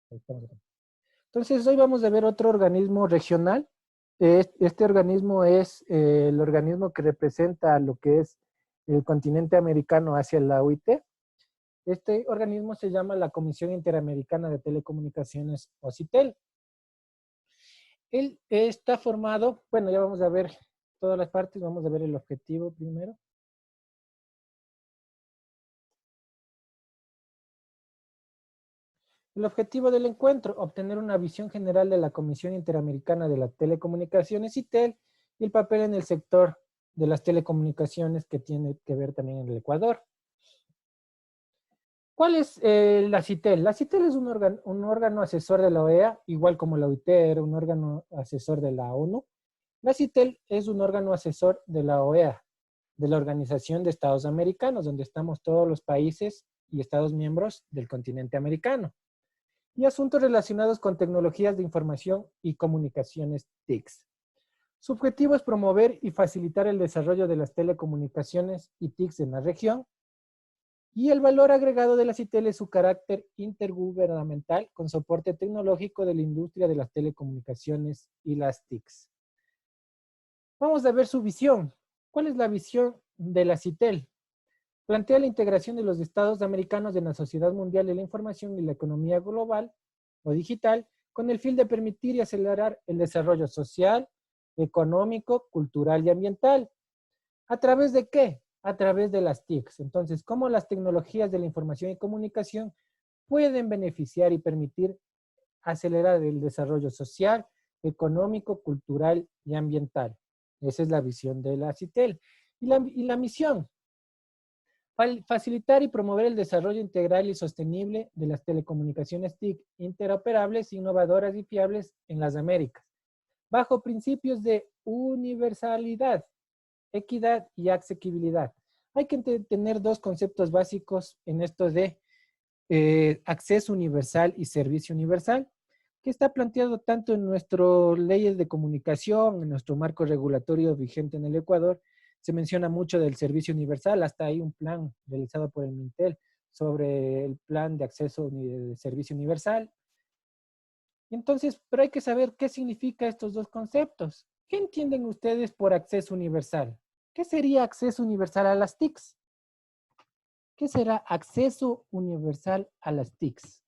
Entonces, hoy vamos a ver otro organismo regional. Este organismo es el organismo que representa lo que es el continente americano hacia la OIT. Este organismo se llama la Comisión Interamericana de Telecomunicaciones, o CITEL. Él está formado, bueno, ya vamos a ver todas las partes, vamos a ver el objetivo primero. El objetivo del encuentro, obtener una visión general de la Comisión Interamericana de las Telecomunicaciones, CITEL, y el papel en el sector de las telecomunicaciones que tiene que ver también en el Ecuador. ¿Cuál es la CITEL? La CITEL es un órgano asesor de la OEA, igual como la OIT era un órgano asesor de la ONU. La CITEL es un órgano asesor de la OEA, de la Organización de Estados Americanos, donde estamos todos los países y estados miembros del continente americano. Y asuntos relacionados con tecnologías de información y comunicaciones TICs. Su objetivo es promover y facilitar el desarrollo de las telecomunicaciones y TICs en la región. Y el valor agregado de la CITEL es su carácter intergubernamental con soporte tecnológico de la industria de las telecomunicaciones y las TICs. Vamos a ver su visión. ¿Cuál es la visión de la CITEL? Plantea la integración de los estados americanos en la sociedad mundial de la información y la economía global o digital con el fin de permitir y acelerar el desarrollo social, económico, cultural y ambiental. ¿A través de qué? A través de las TICs. Entonces, ¿cómo las tecnologías de la información y comunicación pueden beneficiar y permitir acelerar el desarrollo social, económico, cultural y ambiental? Esa es la visión de la CITEL. Y la misión, facilitar y promover el desarrollo integral y sostenible de las telecomunicaciones TIC interoperables, innovadoras y fiables en las Américas, bajo principios de universalidad, equidad y asequibilidad. Hay que tener dos conceptos básicos en esto de acceso universal y servicio universal, que está planteado tanto en nuestras leyes de comunicación, en nuestro marco regulatorio vigente en el Ecuador. Se menciona mucho del servicio universal, hasta hay un plan realizado por el Mintel sobre el plan de acceso de servicio universal. Entonces, pero hay que saber qué significa estos dos conceptos. ¿Qué entienden ustedes por acceso universal? ¿Qué sería acceso universal a las TICs? ¿Qué será acceso universal a las TICs?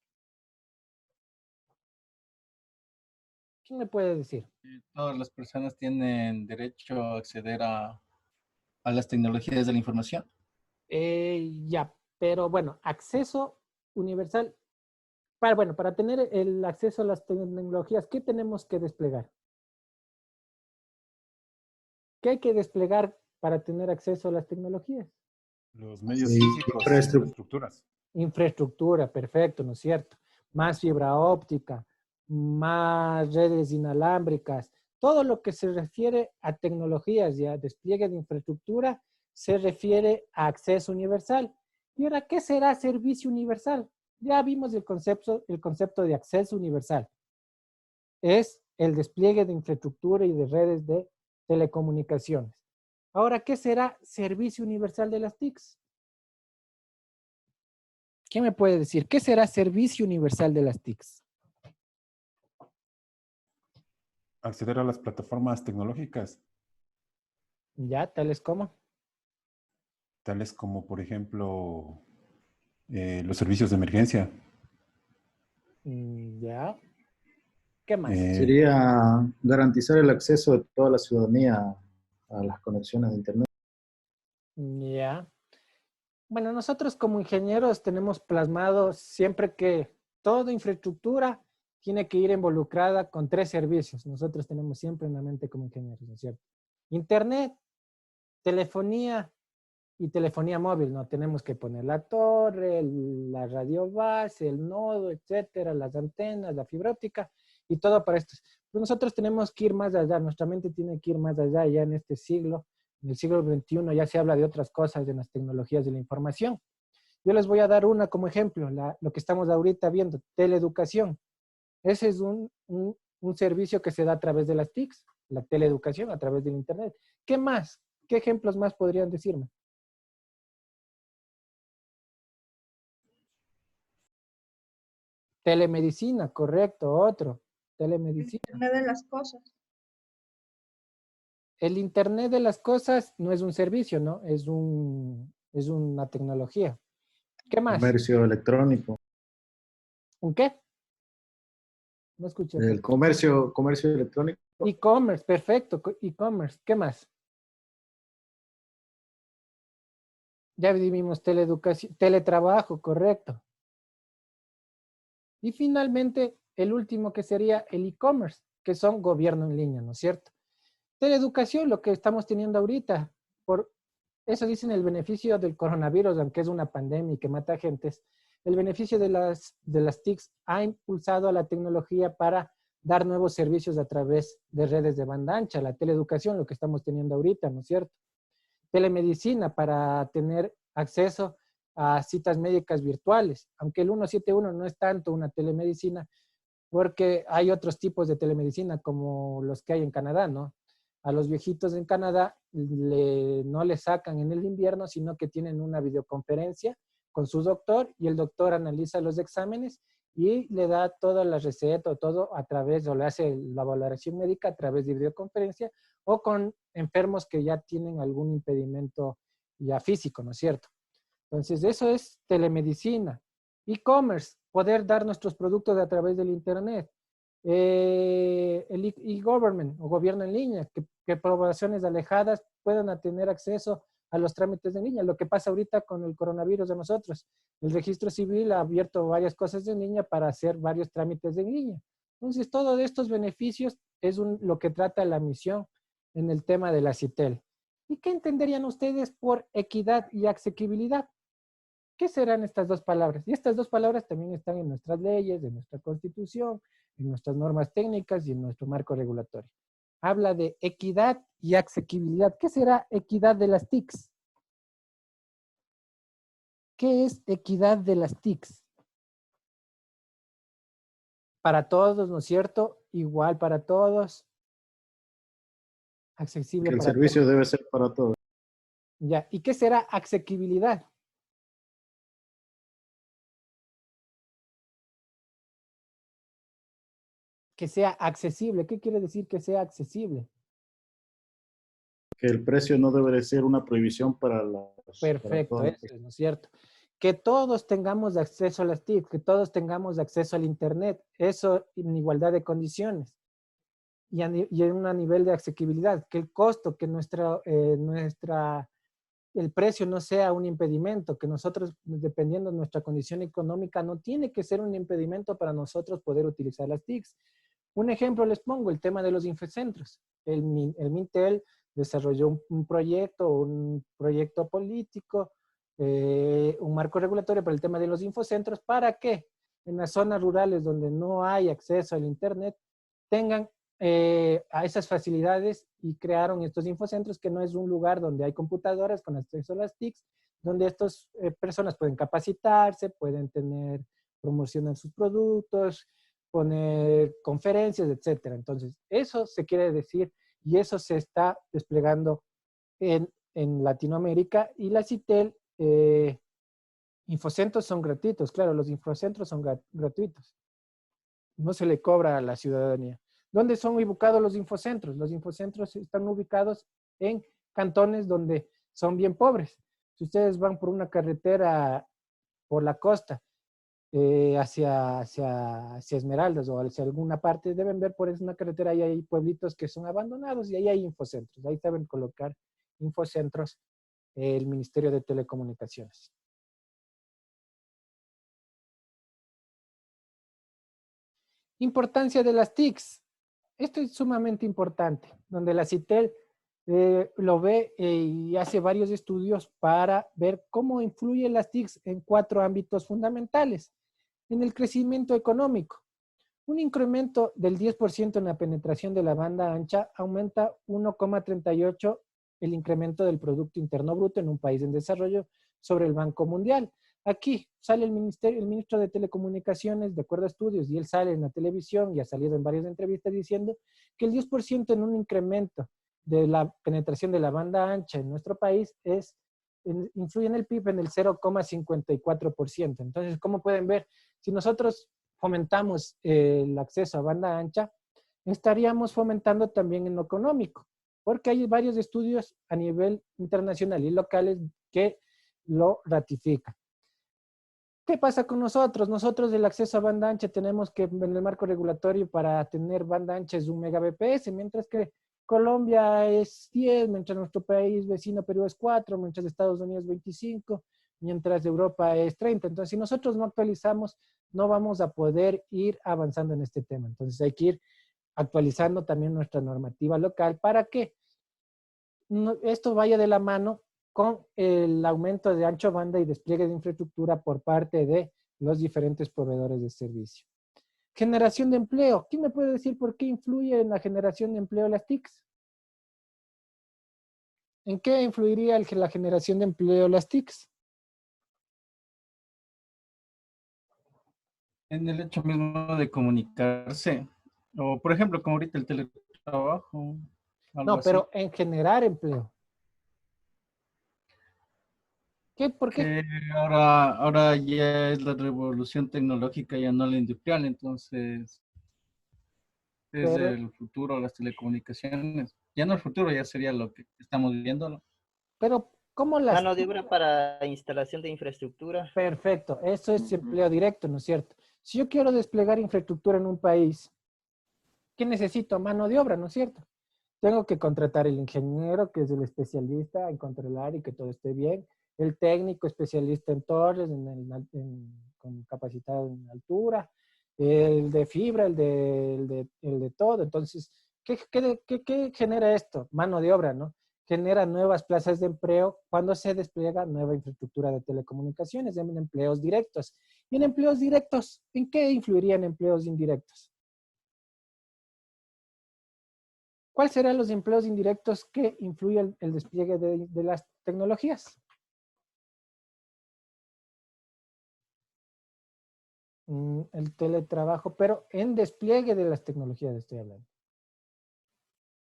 ¿Quién me puede decir? Todas las personas tienen derecho a acceder a las tecnologías de la información. Ya, pero bueno, acceso universal. Para tener el acceso a las tecnologías, ¿qué tenemos que desplegar? ¿Qué hay que desplegar para tener acceso a las tecnologías? Los medios físicos, infraestructuras. Infraestructura, perfecto, ¿no es cierto? Más fibra óptica, más redes inalámbricas, todo lo que se refiere a tecnologías y a despliegue de infraestructura se refiere a acceso universal. ¿Y ahora qué será servicio universal? Ya vimos el concepto de acceso universal. Es el despliegue de infraestructura y de redes de telecomunicaciones. Ahora, ¿qué será servicio universal de las TICs? ¿Quién me puede decir? ¿Qué será servicio universal de las TICs? Acceder a las plataformas tecnológicas, ¿Ya? ¿Tales como? tales como, por ejemplo, los servicios de emergencia. ¿Ya? ¿Qué más? Sería garantizar el acceso de toda la ciudadanía a las conexiones de Internet. ¿Ya? Bueno, nosotros como ingenieros tenemos plasmado siempre que toda infraestructura tiene que ir involucrada con 3 servicios. Nosotros tenemos siempre en la mente como ingenieros, ¿no es cierto? Internet, telefonía y telefonía móvil, ¿no? Tenemos que poner la torre, la radio base, el nodo, etcétera, las antenas, la fibra óptica y todo para esto. Pero nosotros tenemos que ir más allá, nuestra mente tiene que ir más allá ya en este siglo. En el siglo XXI ya se habla de otras cosas, de las tecnologías de la información. Yo les voy a dar una como ejemplo, lo que estamos ahorita viendo, teleeducación. Ese es un servicio que se da a través de las TICs, la teleeducación a través del Internet. ¿Qué más? ¿Qué ejemplos más podrían decirme? Telemedicina, correcto, otro. Telemedicina. Internet de las cosas. El Internet de las cosas no es un servicio, ¿no? Es una tecnología. ¿Qué más? Comercio electrónico. ¿Un qué? No escuché. El comercio electrónico. E-commerce, perfecto. E-commerce. ¿Qué más? Ya vimos teleeducación, teletrabajo, correcto. Y finalmente, el último que sería el e-commerce, que son gobierno en línea, ¿no es cierto? Teleeducación, lo que estamos teniendo ahorita, por eso dicen el beneficio del coronavirus, aunque es una pandemia y que mata gentes, el beneficio de las TICs ha impulsado a la tecnología para dar nuevos servicios a través de redes de banda ancha, la teleeducación, lo que estamos teniendo ahorita, ¿no es cierto? Telemedicina para tener acceso a citas médicas virtuales, aunque el 171 no es tanto una telemedicina, porque hay otros tipos de telemedicina como los que hay en Canadá, ¿no? A los viejitos en Canadá no le sacan en el invierno, sino que tienen una videoconferencia con su doctor y el doctor analiza los exámenes y le da toda la receta o todo a través, o le hace la valoración médica a través de videoconferencia o con enfermos que ya tienen algún impedimento ya físico, ¿no es cierto? Entonces, eso es telemedicina. E-commerce, poder dar nuestros productos a través del Internet. El e-government o gobierno en línea, que poblaciones alejadas puedan tener acceso a los trámites en línea. Lo que pasa ahorita con el coronavirus de nosotros. El registro civil ha abierto varias cosas en línea para hacer varios trámites en línea. Entonces, todos estos beneficios es lo que trata la misión en el tema de la CITEL. ¿Y qué entenderían ustedes por equidad y asequibilidad? ¿Qué serán estas dos palabras? Y estas dos palabras también están en nuestras leyes, en nuestra constitución, en nuestras normas técnicas y en nuestro marco regulatorio. Habla de equidad y asequibilidad. ¿Qué será equidad de las TICs? ¿Qué es equidad de las TICs? Para todos, ¿no es cierto? Igual para todos. Accesible Que el para servicio todos. debe ser para todos. Ya. ¿Y qué será asequibilidad? Que sea accesible. ¿Qué quiere decir que sea accesible? Que el precio no debe de ser una prohibición para Perfecto, todas las eso personas. es, ¿no es cierto? Que todos tengamos acceso a las TIC, que todos tengamos acceso al Internet, eso en igualdad de condiciones y en un nivel de asequibilidad, que el costo, que el precio no sea un impedimento, que nosotros, dependiendo de nuestra condición económica, no tiene que ser un impedimento para nosotros poder utilizar las TICs. Un ejemplo les pongo, el tema de los infocentros. El Mintel desarrolló un proyecto político, un marco regulatorio para el tema de los infocentros, para que en las zonas rurales donde no hay acceso al Internet tengan a esas facilidades y crearon estos infocentros, que no es un lugar donde hay computadoras con acceso a las TICs, donde estas personas pueden capacitarse, pueden promocionar sus productos, poner conferencias, etcétera. Entonces, eso se quiere decir y eso se está desplegando en Latinoamérica y la CITEL, infocentros son gratuitos, claro, los infocentros son gratuitos. No se le cobra a la ciudadanía. ¿Dónde son ubicados los infocentros? Los infocentros están ubicados en cantones donde son bien pobres. Si ustedes van por una carretera por la costa, hacia Esmeraldas o hacia alguna parte, deben ver por una carretera y hay pueblitos que son abandonados y ahí hay infocentros. Ahí saben colocar infocentros el Ministerio de Telecomunicaciones. Importancia de las TICs. Esto es sumamente importante, donde la CITEL lo ve y hace varios estudios para ver cómo influyen las TICs en 4 ámbitos fundamentales. En el crecimiento económico, un incremento del 10% en la penetración de la banda ancha aumenta 1,38 el incremento del Producto Interno Bruto en un país en desarrollo sobre el Banco Mundial. Aquí sale el ministro de Telecomunicaciones, de acuerdo a estudios, y él sale en la televisión y ha salido en varias entrevistas diciendo que el 10% en un incremento de la penetración de la banda ancha en nuestro país influye en el PIB en el 0,54%. Entonces, ¿cómo pueden ver? Si nosotros fomentamos el acceso a banda ancha, estaríamos fomentando también en lo económico, porque hay varios estudios a nivel internacional y locales que lo ratifican. ¿Qué pasa con nosotros? Nosotros el acceso a banda ancha tenemos que, en el marco regulatorio para tener banda ancha es 1 Mbps, mientras que Colombia es 10, mientras nuestro país vecino Perú es 4, mientras Estados Unidos 25, mientras Europa es 30. Entonces, si nosotros no actualizamos, no vamos a poder ir avanzando en este tema. Entonces, hay que ir actualizando también nuestra normativa local para que esto vaya de la mano con el aumento de ancho banda y despliegue de infraestructura por parte de los diferentes proveedores de servicio. Generación de empleo. ¿Quién me puede decir por qué influye en la generación de empleo las TICs? ¿En qué influiría la generación de empleo las TICs? En el hecho mismo de comunicarse, o por ejemplo, como ahorita el teletrabajo, algo No, así. pero en generar empleo. ¿Qué? ¿Por qué? Que ahora ya es la revolución tecnológica, ya no la industrial, entonces es Pero, el futuro, las telecomunicaciones. Ya no el futuro, ya sería lo que estamos viviendo, ¿no? pero, ¿cómo las... Mano de obra para instalación de infraestructura. Perfecto, eso es empleo directo, ¿no es cierto? Si yo quiero desplegar infraestructura en un país, ¿qué necesito? Mano de obra, ¿no es cierto? Tengo que contratar el ingeniero, que es el especialista en controlar y que todo esté bien, el técnico especialista en torres, con capacitado en altura, el de fibra, el de todo. Entonces, ¿qué genera esto? Mano de obra, ¿no? Genera nuevas plazas de empleo cuando se despliega nueva infraestructura de telecomunicaciones, en empleos directos. Y en empleos directos, ¿en qué influirían empleos indirectos? ¿Cuáles serán los empleos indirectos que influye el despliegue de las tecnologías? El teletrabajo, pero en despliegue de las tecnologías estoy hablando.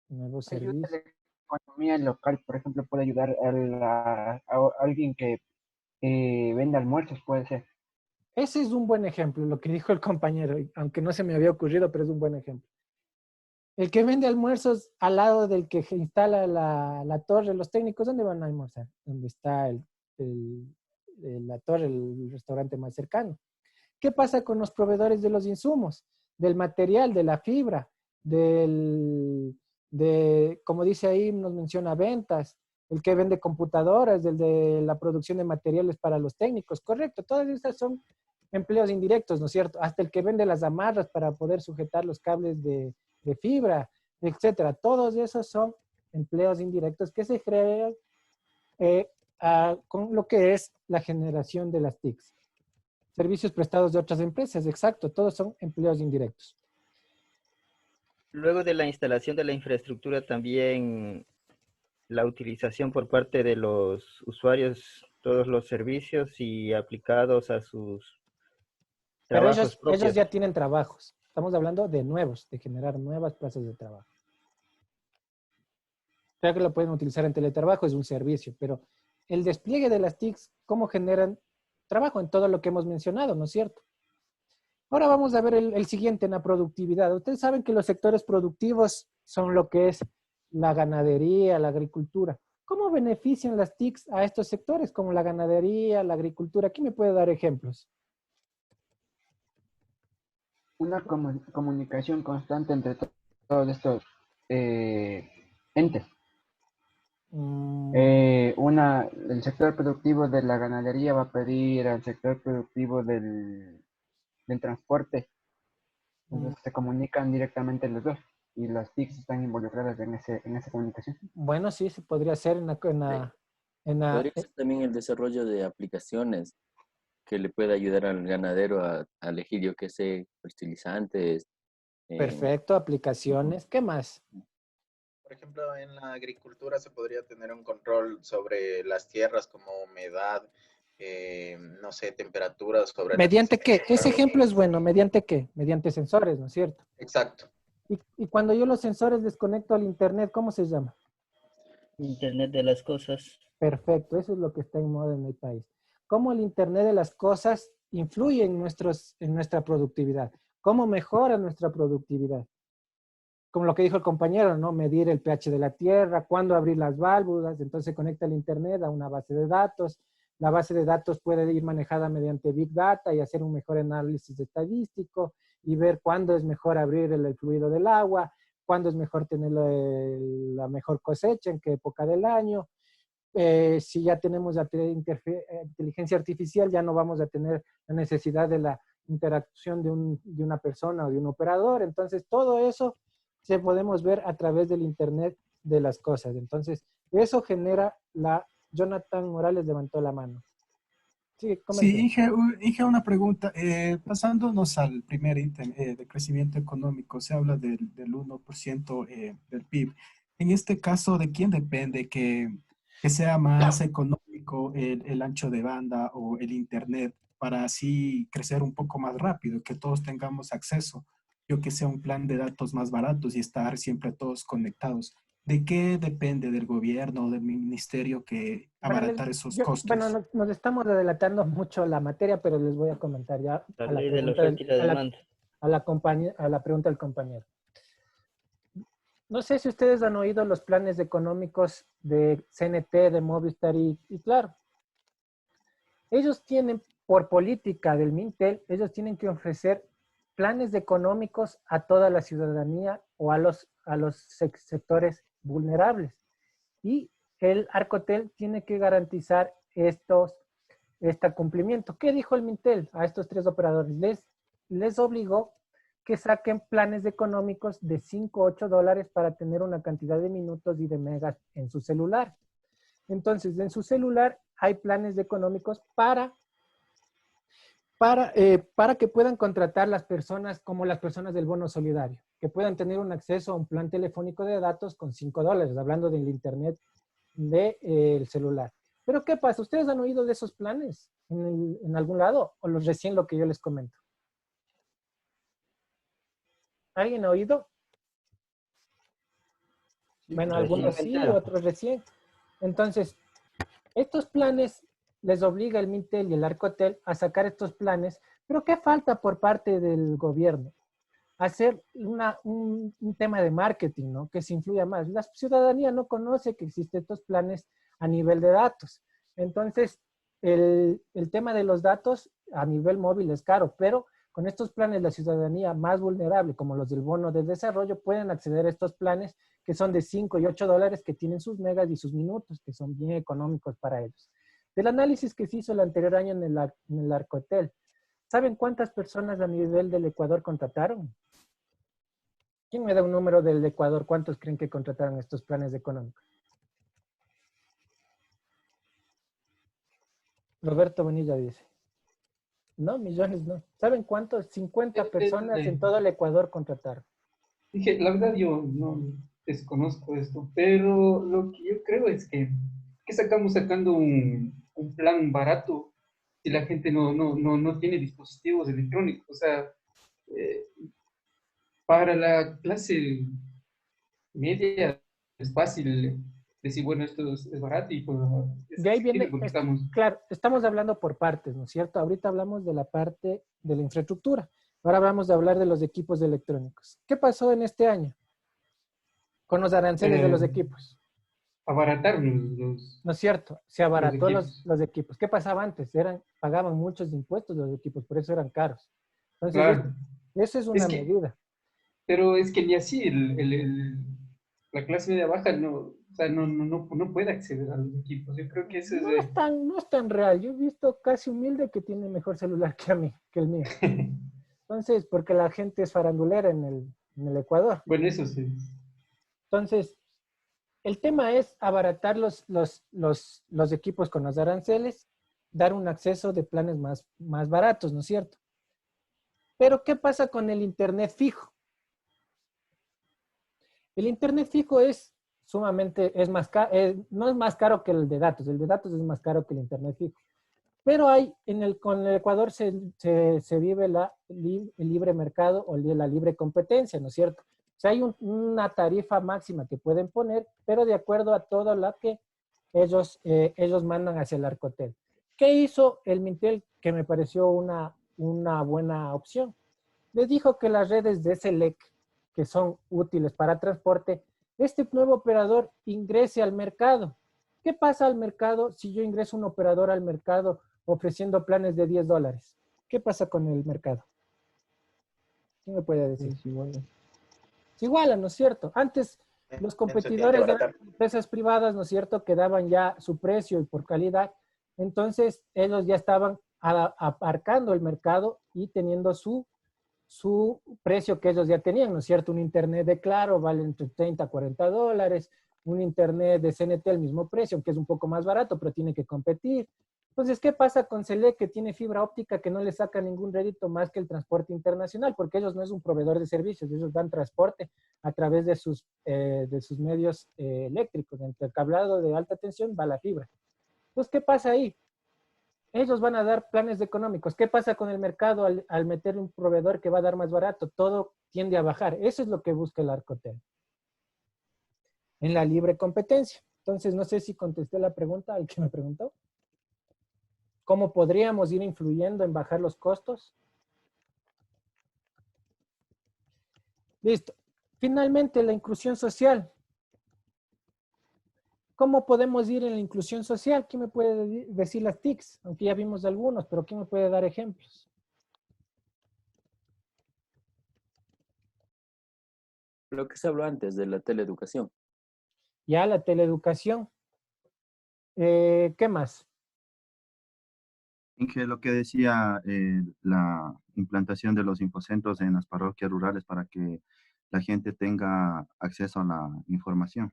Nuevos Ayuda a servicios. la economía local, por ejemplo, puede ayudar a alguien que vende almuerzos, puede ser. Ese es un buen ejemplo, lo que dijo el compañero, aunque no se me había ocurrido, pero es un buen ejemplo. El que vende almuerzos al lado del que instala la torre, los técnicos, ¿dónde van a almorzar? Donde está la torre, el restaurante más cercano. ¿Qué pasa con los proveedores de los insumos, del material, de la fibra, como dice ahí, nos menciona ventas, el que vende computadoras, el de la producción de materiales para los técnicos? Correcto, todas estas son empleos indirectos, ¿no es cierto? Hasta el que vende las amarras para poder sujetar los cables de fibra, etcétera. Todos esos son empleos indirectos que se crean con lo que es la generación de las TICs. Servicios prestados de otras empresas, exacto, todos son empleos indirectos. Luego de la instalación de la infraestructura, también la utilización por parte de los usuarios, todos los servicios y aplicados a sus Pero trabajos ellos propios. ya tienen trabajos. Estamos hablando de nuevos, de generar nuevas plazas de trabajo. Claro que lo pueden utilizar en teletrabajo, es un servicio, pero el despliegue de las TICs, ¿cómo generan trabajo? En todo lo que hemos mencionado, ¿no es cierto? Ahora vamos a ver el siguiente en la productividad. Ustedes saben que los sectores productivos son lo que es la ganadería, la agricultura. ¿Cómo benefician las TICs a estos sectores como la ganadería, la agricultura? ¿Quién me puede dar ejemplos? Una comunicación constante entre todos estos entes. El sector productivo de la ganadería va a pedir al sector productivo del transporte. Entonces se comunican directamente los dos y las TICs están involucradas en esa comunicación. Bueno, sí, se podría hacer Podría ser también el desarrollo de aplicaciones que le pueda ayudar al ganadero a elegir, yo qué sé, fertilizantes. Perfecto, aplicaciones. ¿Qué más? Por ejemplo, en la agricultura se podría tener un control sobre las tierras como humedad, no sé, temperaturas sobre ¿Mediante qué? Ese ejemplo es bueno. ¿Mediante qué? Mediante sensores, ¿no es cierto? Exacto. Y cuando yo los sensores desconecto al internet, ¿cómo se llama? Internet de las cosas. Perfecto, eso es lo que está en moda en el país. ¿Cómo el internet de las cosas influye en nuestra productividad. ¿Cómo mejora nuestra productividad? Como lo que dijo el compañero, ¿no? Medir el pH de la tierra, cuándo abrir las válvulas, entonces se conecta el internet a una base de datos. La base de datos puede ir manejada mediante Big Data y hacer un mejor análisis estadístico y ver cuándo es mejor abrir el fluido del agua, cuándo es mejor tener la mejor cosecha, en qué época del año. Si ya tenemos la inteligencia artificial, ya no vamos a tener la necesidad de la interacción de una persona o de un operador. Entonces, todo eso se podemos ver a través del Internet de las cosas. Entonces, eso genera Jonathan Morales levantó la mano. Sí, Inge, una pregunta. Pasándonos al primer ítem de crecimiento económico, se habla del 1% del PIB. En este caso, ¿de quién depende que sea más económico el ancho de banda o el Internet para así crecer un poco más rápido, que todos tengamos acceso? Yo que sea un plan de datos más baratos y estar siempre todos conectados. ¿De qué depende del gobierno o del ministerio que abaratar esos costos? Bueno, nos estamos adelantando mucho la materia, pero les voy a comentar ya a la pregunta del compañero. No sé si ustedes han oído los planes económicos de CNT, de Movistar y Claro. Ellos tienen, por política del Mintel, ellos tienen que ofrecer planes económicos a toda la ciudadanía o a los sectores vulnerables. Y el Arcotel tiene que garantizar este cumplimiento. ¿Qué dijo el Mintel a estos 3 operadores? Les obligó que saquen planes económicos de 5 o 8 dólares para tener una cantidad de minutos y de megas en su celular. Entonces, en su celular hay planes económicos para que puedan contratar las personas como las personas del bono solidario, que puedan tener un acceso a un plan telefónico de datos con 5 dólares, hablando del internet del celular. Pero ¿qué pasa? ¿Ustedes han oído de esos planes en algún lado o recién lo que yo les comento? ¿Alguien ha oído? Bueno, algunos sí, otros recién. Entonces, estos planes les obliga el Mintel y el Arcotel a sacar estos planes, pero ¿qué falta por parte del gobierno? Hacer un tema de marketing, ¿no? Que se influya más. La ciudadanía no conoce que existen estos planes a nivel de datos. Entonces, el tema de los datos a nivel móvil es caro, pero con estos planes la ciudadanía más vulnerable, como los del bono de desarrollo, pueden acceder a estos planes que son de 5 y 8 dólares, que tienen sus megas y sus minutos, que son bien económicos para ellos. Del análisis que se hizo el anterior año en el Arcotel, ¿saben cuántas personas a nivel del Ecuador contrataron? ¿Quién me da un número del Ecuador? ¿Cuántos creen que contrataron estos planes económicos? Roberto Bonilla dice. No, millones no. ¿Saben cuántos? 50 personas en todo el Ecuador contrataron. Dije, la verdad yo no desconozco esto, pero lo que yo creo es que sacamos sacando un plan barato si la gente no tiene dispositivos electrónicos. O sea, para la clase media es fácil decir, bueno, esto es barato y pues... De ahí viene, claro, estamos hablando por partes, ¿no es cierto? Ahorita hablamos de la parte de la infraestructura. Ahora vamos a hablar de los equipos electrónicos. ¿Qué pasó en este año con los aranceles de los equipos? Abarataron los... No es cierto, se abarató los equipos. ¿Qué pasaba antes? Pagaban muchos impuestos los equipos, por eso eran caros. Entonces, claro, eso es una medida. Pero es que ni así la clase media baja no puede acceder a los equipos. Yo creo que eso no es tan real. Yo he visto casi humilde que tiene mejor celular que el mío. Entonces, porque la gente es farandulera en el Ecuador. Bueno, eso sí. Entonces, el tema es abaratar los equipos con los aranceles, dar un acceso de planes más baratos, ¿no es cierto? Pero, ¿qué pasa con el Internet fijo? El Internet fijo es sumamente, no es más caro que el de datos es más caro que el Internet fijo. Pero con el Ecuador se vive el libre mercado o la libre competencia, ¿no es cierto? O sea, hay una tarifa máxima que pueden poner, pero de acuerdo a todo lo que ellos mandan hacia el Arcotel. ¿Qué hizo el Mintel que me pareció una buena opción? Le dijo que las redes de SELEC, que son útiles para transporte, este nuevo operador ingrese al mercado. ¿Qué pasa al mercado si yo ingreso un operador al mercado ofreciendo planes de $10? ¿Qué pasa con el mercado? ¿Quién me puede decir? Es igual. Se igualan, ¿no es cierto? Antes los En su tiempo competidores de baratar. las empresas privadas, ¿no es cierto?, que daban ya su precio y por calidad. Entonces, ellos ya estaban aparcando el mercado y teniendo su precio que ellos ya tenían, ¿no es cierto? Un internet de Claro vale entre 30 a 40 dólares, un internet de CNT al mismo precio, que es un poco más barato, pero tiene que competir. Entonces, ¿qué pasa con Selec, que tiene fibra óptica, que no le saca ningún rédito más que el transporte internacional? Porque ellos no es un proveedor de servicios, ellos dan transporte a través de sus medios eléctricos. Entre el cableado de alta tensión va la fibra. Entonces, ¿qué pasa ahí? Ellos van a dar planes económicos. ¿Qué pasa con el mercado al meter un proveedor que va a dar más barato? Todo tiende a bajar. Eso es lo que busca el Arcotel en la libre competencia. Entonces, no sé si contesté la pregunta al que me preguntó. ¿Cómo podríamos ir influyendo en bajar los costos? Listo. Finalmente, la inclusión social. ¿Cómo podemos ir en la inclusión social? ¿Quién me puede decir las TICs? Aunque ya vimos algunos, pero ¿quién me puede dar ejemplos? Lo que se habló antes de la teleeducación. Ya, la teleeducación. ¿Qué más? Inge, lo que decía la implantación de los infocentros en las parroquias rurales para que la gente tenga acceso a la información.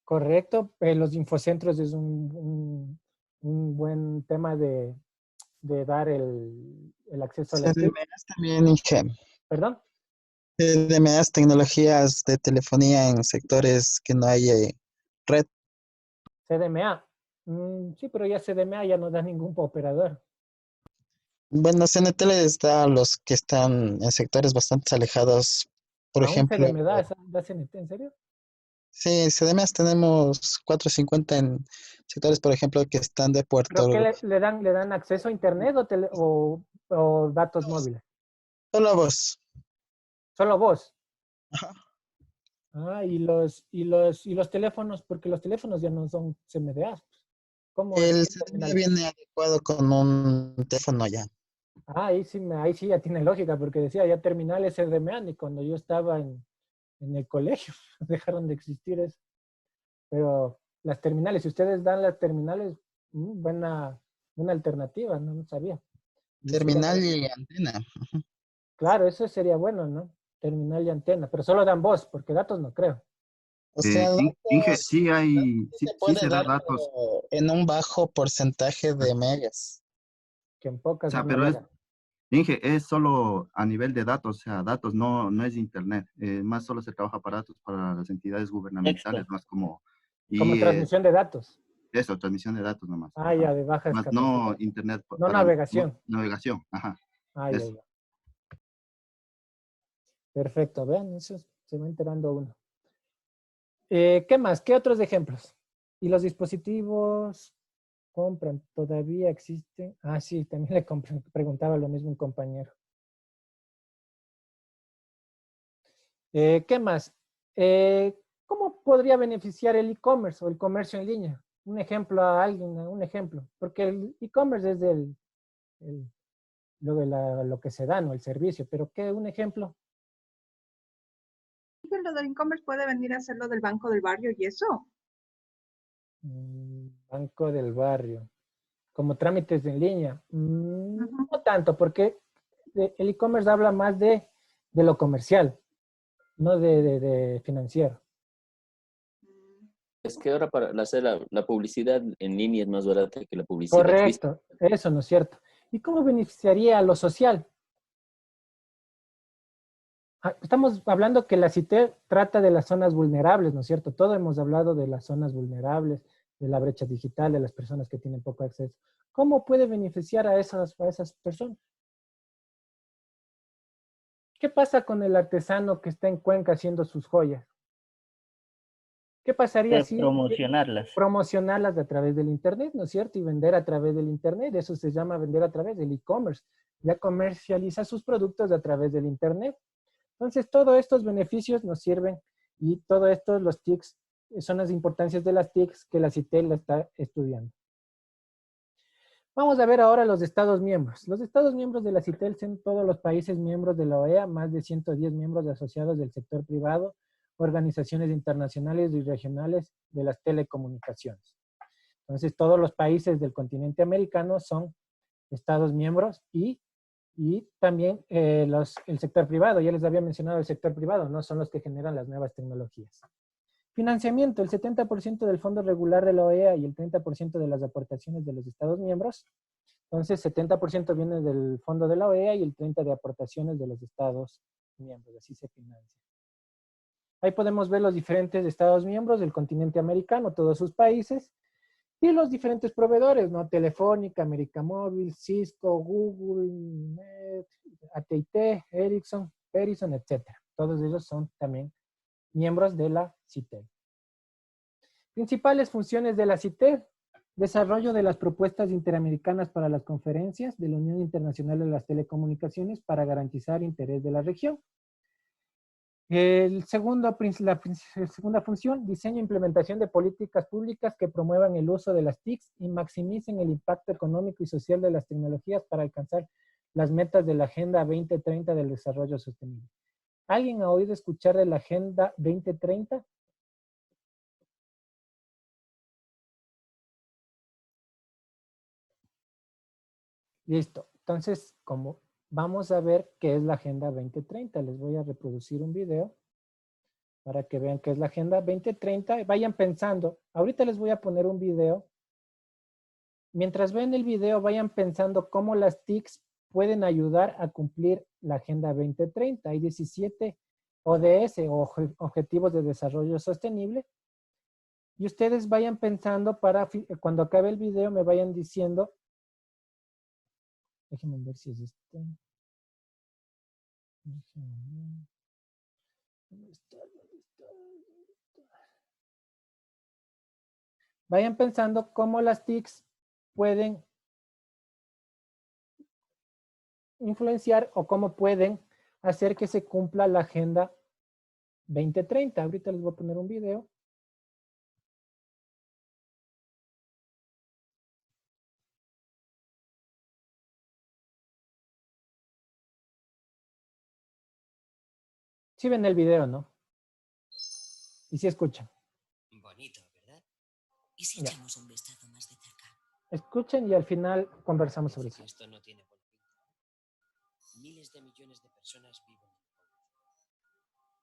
Correcto. Los infocentros es un buen tema de dar el acceso a las TIC. CDMAs también, Inge. ¿Perdón? CDMAs, tecnologías de telefonía en sectores que no hay red. CDMA. Sí, pero ya CDMA ya no da ningún operador. Bueno, CNT les da a los que están en sectores bastante alejados, por ¿Aún ejemplo. CDMA da CNT? ¿En serio? Sí, CDMAs tenemos 450 en sectores, por ejemplo, que están de ¿Pero qué Puerto. le dan acceso a internet o datos móviles? Solo vos. Solo vos. Ah, y los teléfonos, porque los teléfonos ya no son CMDAs. ¿Cómo es? El CDMA viene adecuado con un teléfono ya. Ah, ahí sí ya tiene lógica, porque decía ya terminales CDMA, y cuando yo estaba en el colegio dejaron de existir eso. Pero las terminales, si ustedes dan las terminales, buena alternativa, no sabía. Terminal y antena. Claro, eso sería bueno, ¿no? Terminal y antena, pero solo dan voz, porque datos no creo. O sea, Inge, datos sí se puede se da dar, datos. pero en un bajo porcentaje de megas. Que en O pocas sea, es pero mega. Inge, es solo a nivel de datos, o sea, datos no es internet. Más solo se trabaja para datos para las entidades gubernamentales, más como... Como transmisión de datos. Eso, transmisión de datos nomás. Ah, ya, de bajas Más capacidades. no internet No navegación. navegación, ajá. Ah, ya, Eso. ya. Perfecto, vean, eso se va enterando uno. ¿Qué más? ¿Qué otros ejemplos? ¿Y los dispositivos compran? ¿Todavía existen? Ah, sí, también le preguntaba lo mismo un compañero. ¿Qué más? ¿Cómo podría beneficiar el e-commerce o el comercio en línea? Un ejemplo a alguien, un ejemplo. Porque el e-commerce es lo que se da, ¿no? El servicio. Pero ¿qué? Un ejemplo. Lo del e-commerce puede venir a ser lo del Banco del Barrio y eso. Banco del Barrio. Como trámites en línea. No tanto, porque el e-commerce habla más de lo comercial, no de financiero. Es que ahora para hacer la publicidad en línea es más barata que la publicidad física. Correcto, eso no es cierto. ¿Y cómo beneficiaría a lo social? Estamos hablando que la CITER trata de las zonas vulnerables, ¿no es cierto? Todo hemos hablado de las zonas vulnerables, de la brecha digital, de las personas que tienen poco acceso. ¿Cómo puede beneficiar a esas personas? ¿Qué pasa con el artesano que está en Cuenca haciendo sus joyas? ¿Qué pasaría De si promocionarlas. promocionarlas a través del Internet, ¿no es cierto? Y vender a través del Internet. Eso se llama vender a través del e-commerce. Ya comercializa sus productos a través del Internet. Entonces, todos estos beneficios nos sirven y todo esto, los TICs, son las importancias de las TICs que la CITEL la está estudiando. Vamos a ver ahora los Estados miembros. Los Estados miembros de la CITEL son todos los países miembros de la OEA, más de 110 miembros asociados del sector privado, organizaciones internacionales y regionales de las telecomunicaciones. Entonces, todos los países del continente americano son Estados miembros y también el sector privado. Ya les había mencionado el sector privado, ¿no? Son los que generan las nuevas tecnologías. Financiamiento, el 70% del fondo regular de la OEA y el 30% de las aportaciones de los Estados miembros. Entonces, 70% viene del fondo de la OEA y el 30% de aportaciones de los Estados miembros. Así se financia. Ahí podemos ver los diferentes Estados miembros del continente americano, todos sus países, y los diferentes proveedores, ¿no? Telefónica, América Móvil, Cisco, Google, AT&T, Ericsson, Verizon, etc. Todos ellos son también miembros de la CITEL. Principales funciones de la CITEL: desarrollo de las propuestas interamericanas para las conferencias de la Unión Internacional de las Telecomunicaciones para garantizar interés de la región. La segunda función, diseño e implementación de políticas públicas que promuevan el uso de las TICs y maximicen el impacto económico y social de las tecnologías para alcanzar las metas de la Agenda 2030 del Desarrollo Sostenible. ¿Alguien ha oído escuchar de la Agenda 2030? Listo. Entonces, como vamos a ver qué es la Agenda 2030, les voy a reproducir un video para que vean qué es la Agenda 2030. Vayan pensando. Ahorita les voy a poner un video. Mientras ven el video, vayan pensando cómo las TICs pueden ayudar a cumplir la Agenda 2030. Hay 17 ODS, o Objetivos de Desarrollo Sostenible. Y ustedes vayan pensando para, cuando acabe el video, me vayan diciendo. Déjenme ver si es este. ¿Dónde está? Vayan pensando cómo las TICs pueden influenciar o cómo pueden hacer que se cumpla la Agenda 2030. Ahorita les voy a poner un video. Sí ven el video, ¿no? Y sí escuchan. Bonito, ¿verdad? ¿Y si echamos un vistazo más de cerca? Escuchen y al final conversamos sobre eso. Esto no tiene buena pinta. Miles de millones de personas viven en pobreza.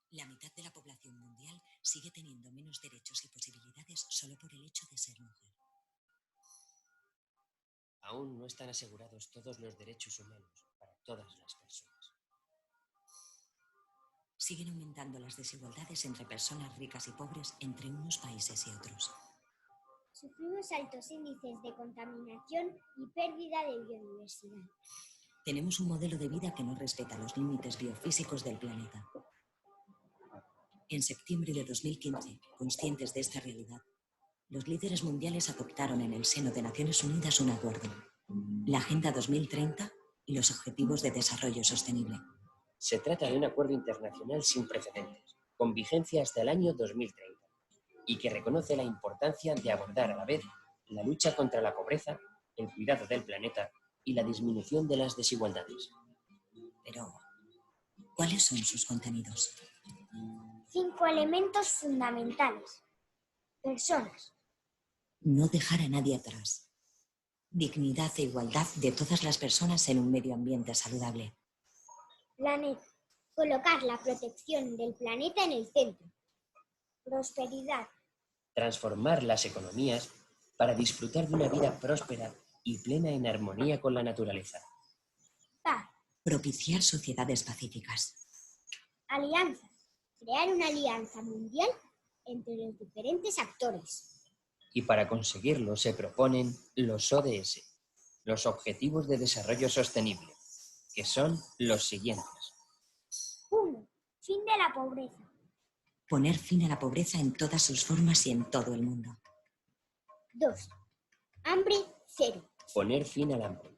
La mitad de la población mundial sigue teniendo menos derechos y posibilidades solo por el hecho de ser mujer. Aún no están asegurados todos los derechos humanos para todas las personas. Siguen aumentando las desigualdades entre personas ricas y pobres entre unos países y otros. Sufrimos altos índices de contaminación y pérdida de biodiversidad. Tenemos un modelo de vida que no respeta los límites biofísicos del planeta. En septiembre de 2015, conscientes de esta realidad, los líderes mundiales adoptaron en el seno de Naciones Unidas un acuerdo, la Agenda 2030 y los Objetivos de Desarrollo Sostenible. Se trata de un acuerdo internacional sin precedentes, con vigencia hasta el año 2030, y que reconoce la importancia de abordar a la vez la lucha contra la pobreza, el cuidado del planeta y la disminución de las desigualdades. Pero, ¿cuáles son sus contenidos? 5 elementos fundamentales. Personas. No dejar a nadie atrás. Dignidad e igualdad de todas las personas en un medio ambiente saludable. Planeta. Colocar la protección del planeta en el centro. Prosperidad. Transformar las economías para disfrutar de una vida próspera y plena en armonía con la naturaleza. Paz. Propiciar sociedades pacíficas. Alianzas. Crear una alianza mundial entre los diferentes actores. Y para conseguirlo se proponen los ODS, los Objetivos de Desarrollo Sostenible, que son los siguientes. 1. Fin de la pobreza. Poner fin a la pobreza en todas sus formas y en todo el mundo. 2. Hambre cero. Poner fin al hambre.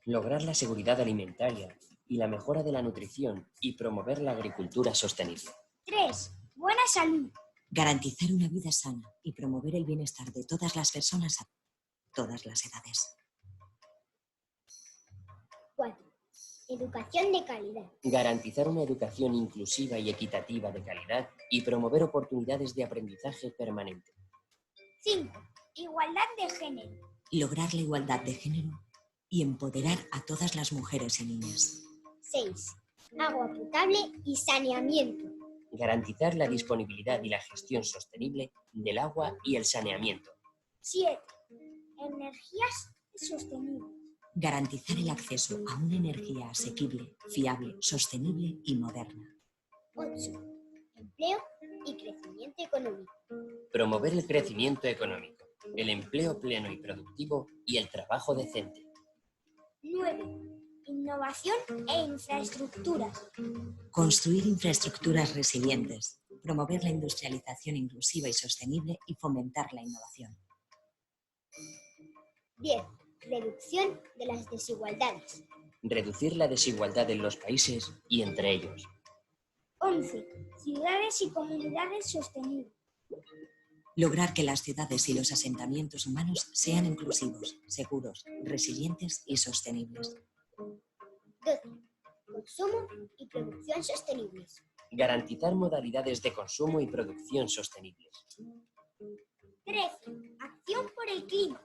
Lograr la seguridad alimentaria y la mejora de la nutrición y promover la agricultura sostenible. 3. Buena salud. Garantizar una vida sana y promover el bienestar de todas las personas a todas las edades. 4. Educación de calidad. Garantizar una educación inclusiva y equitativa de calidad y promover oportunidades de aprendizaje permanente. 5. Igualdad de género. Lograr la igualdad de género y empoderar a todas las mujeres y niñas. 6. Agua potable y saneamiento. Garantizar la disponibilidad y la gestión sostenible del agua y el saneamiento. 7. Energías sostenibles. Garantizar el acceso a una energía asequible, fiable, sostenible y moderna. 8. Empleo y crecimiento económico. Promover el crecimiento económico, el empleo pleno y productivo y el trabajo decente. 9. Innovación e infraestructuras. Construir infraestructuras resilientes, promover la industrialización inclusiva y sostenible y fomentar la innovación. 10. Reducción de las desigualdades. Reducir la desigualdad en los países y entre ellos. 11. Ciudades y comunidades sostenibles. Lograr que las ciudades y los asentamientos humanos sean inclusivos, seguros, resilientes y sostenibles. 12. Consumo y producción sostenibles. Garantizar modalidades de consumo y producción sostenibles. 13. Acción por el clima.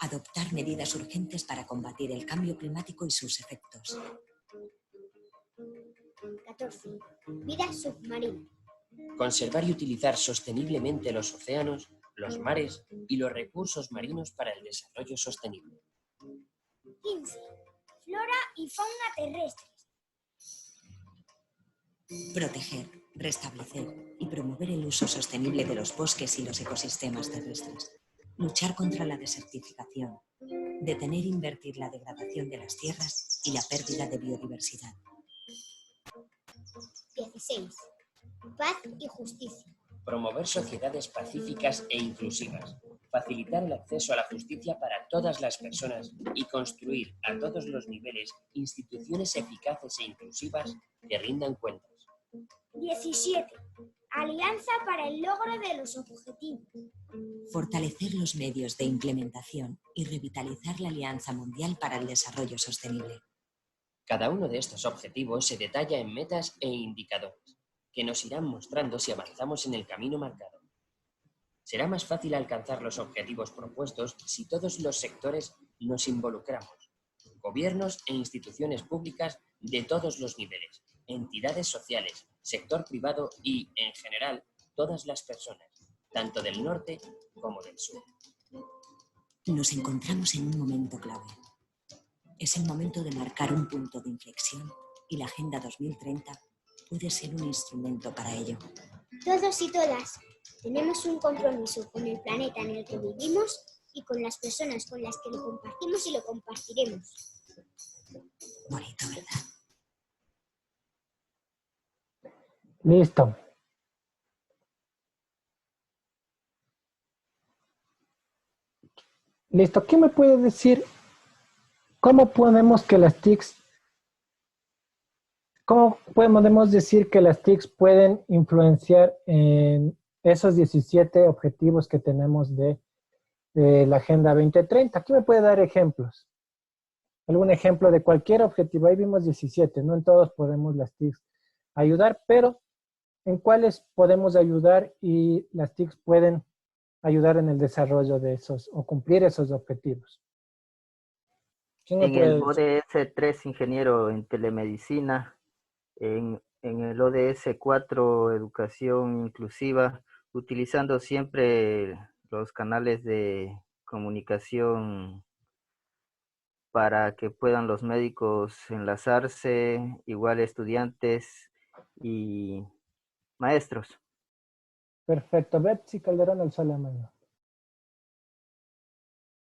Adoptar medidas urgentes para combatir el cambio climático y sus efectos. 14. Vida submarina. Conservar y utilizar sosteniblemente los océanos, los mares y los recursos marinos para el desarrollo sostenible. 15. Flora y fauna terrestres. Proteger, restablecer y promover el uso sostenible de los bosques y los ecosistemas terrestres. Luchar contra la desertificación. Detener e invertir la degradación de las tierras y la pérdida de biodiversidad. 16. Paz y justicia. Promover sociedades pacíficas e inclusivas. Facilitar el acceso a la justicia para todas las personas y construir a todos los niveles instituciones eficaces e inclusivas que rindan cuentas. 17. Alianza para el logro de los objetivos. Fortalecer los medios de implementación y revitalizar la Alianza Mundial para el Desarrollo Sostenible. Cada uno de estos objetivos se detalla en metas e indicadores, que nos irán mostrando si avanzamos en el camino marcado. Será más fácil alcanzar los objetivos propuestos si todos los sectores nos involucramos, gobiernos e instituciones públicas de todos los niveles, entidades sociales, sector privado y, en general, todas las personas, tanto del norte como del sur. Nos encontramos en un momento clave. Es el momento de marcar un punto de inflexión y la Agenda 2030 puede ser un instrumento para ello. Todos y todas tenemos un compromiso con el planeta en el que vivimos y con las personas con las que lo compartimos y lo compartiremos. Bonito, ¿verdad? Listo. Listo. ¿Qué me puede decir? ¿Cómo podemos decir que las TICs pueden influenciar en esos 17 objetivos que tenemos de la Agenda 2030? ¿Qué me puede dar ejemplos? ¿Algún ejemplo de cualquier objetivo? Ahí vimos 17, no en todos podemos las TICs ayudar, pero ¿en cuáles podemos ayudar y las TICs pueden ayudar en el desarrollo de esos o cumplir esos objetivos? En el ODS 3, ingeniero en telemedicina, en el ODS 4, educación inclusiva, utilizando siempre los canales de comunicación para que puedan los médicos enlazarse, igual estudiantes y maestros. Perfecto. Betsy Calderón Alzola Mayor.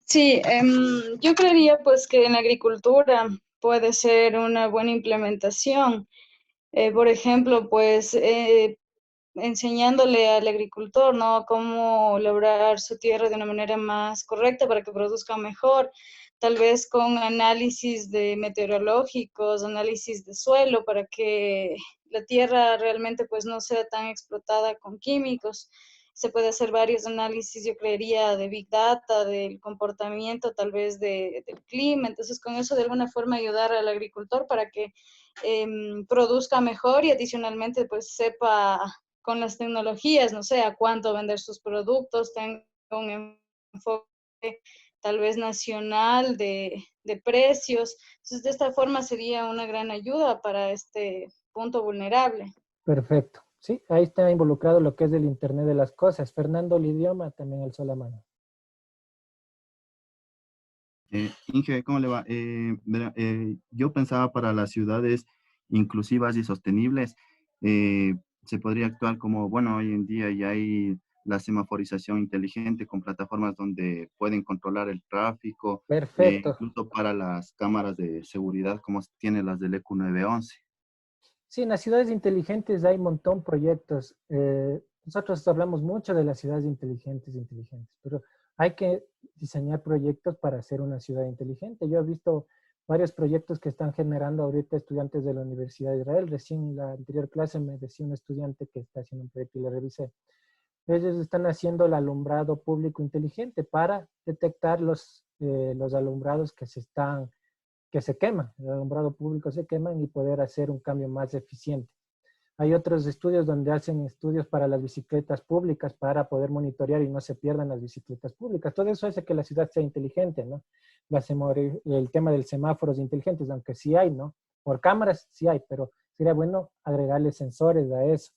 Sí, yo creería pues que en la agricultura puede ser una buena implementación. Por ejemplo, pues enseñándole al agricultor, ¿no? Cómo labrar su tierra de una manera más correcta para que produzca mejor, tal vez con análisis de meteorológicos, análisis de suelo, para que la tierra realmente pues no sea tan explotada con químicos. Se puede hacer varios análisis, yo creería, de Big Data, del comportamiento tal vez del clima. Entonces, con eso de alguna forma ayudar al agricultor para que produzca mejor y adicionalmente pues sepa con las tecnologías, no sé, a cuánto vender sus productos, tenga un enfoque tal vez nacional de precios. Entonces, de esta forma sería una gran ayuda para este punto vulnerable. Perfecto. Sí, ahí está involucrado lo que es el Internet de las cosas. Fernando, el idioma también alzó la mano. Inge, ¿cómo le va? Yo pensaba para las ciudades inclusivas y sostenibles, se podría actuar como, bueno, hoy en día ya hay la semaforización inteligente con plataformas donde pueden controlar el tráfico, Perfecto. incluso para las cámaras de seguridad como tienen las del EQ 911. Sí, en las ciudades inteligentes hay un montón de proyectos. Nosotros hablamos mucho de las ciudades inteligentes, pero hay que diseñar proyectos para hacer una ciudad inteligente. Yo he visto varios proyectos que están generando ahorita estudiantes de la Universidad de Israel. Recién en la anterior clase me decía un estudiante que está haciendo un proyecto y le revisé. Ellos están haciendo el alumbrado público inteligente para detectar los alumbrados que se queman, el alumbrado público se queman y poder hacer un cambio más eficiente. Hay otros estudios donde hacen estudios para las bicicletas públicas para poder monitorear y no se pierdan las bicicletas públicas. Todo eso hace que la ciudad sea inteligente, ¿no? El tema del semáforos inteligentes, aunque sí hay, ¿no? Por cámaras sí hay, pero sería bueno agregarle sensores a eso.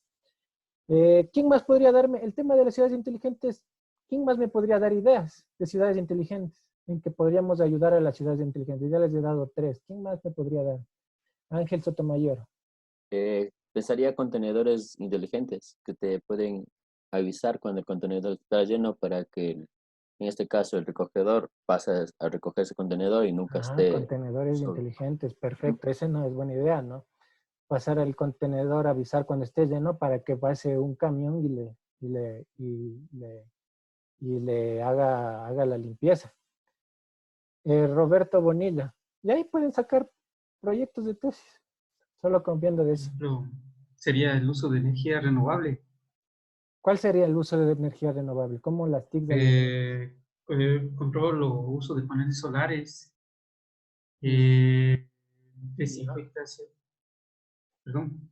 ¿Quién más podría darme el tema de las ciudades inteligentes? ¿Quién más me podría dar ideas de ciudades inteligentes en que podríamos ayudar a las ciudades inteligentes? Ya les he dado 3. ¿Quién más me podría dar? Ángel Sotomayor. Pensaría contenedores inteligentes que te pueden avisar cuando el contenedor está lleno para que, en este caso, el recogedor pase a recoger ese contenedor y nunca esté Contenedores solo. inteligentes, perfecto. Esa no es buena idea, ¿no? Pasar el contenedor, avisar cuando esté lleno para que pase un camión y le haga la limpieza. Roberto Bonilla. Y ahí pueden sacar proyectos de tesis, solo confiando de eso. Sería el uso de energía renovable. ¿Cuál sería el uso de energía renovable? ¿Cómo las TIC de Control o uso de paneles solares. Desinfectación. Perdón.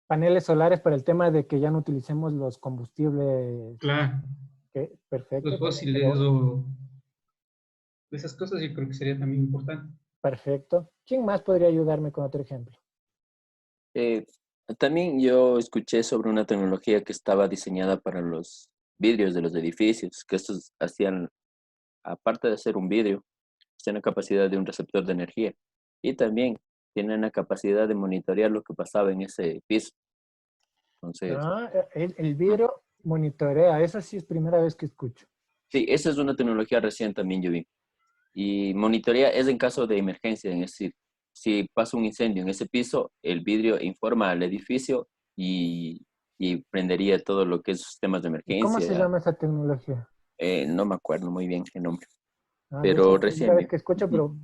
Paneles solares para el tema de que ya no utilicemos los combustibles. Claro. Perfecto. Los fósiles o esas cosas yo creo que sería también importante. Perfecto. ¿Quién más podría ayudarme con otro ejemplo? También yo escuché sobre una tecnología que estaba diseñada para los vidrios de los edificios, que estos hacían, aparte de hacer un vidrio, tienen la capacidad de un receptor de energía y también tienen la capacidad de monitorear lo que pasaba en ese piso. Entonces, el vidrio monitorea, esa sí es primera vez que escucho. sí, esa es una tecnología recién también yo vi. Y monitorea es en caso de emergencia, es decir, si pasa un incendio en ese piso, el vidrio informa al edificio y prendería todo lo que es sistemas de emergencia. ¿Cómo se llama esa tecnología? No me acuerdo muy bien el nombre. Pero recién. Primera vez que escucho, pero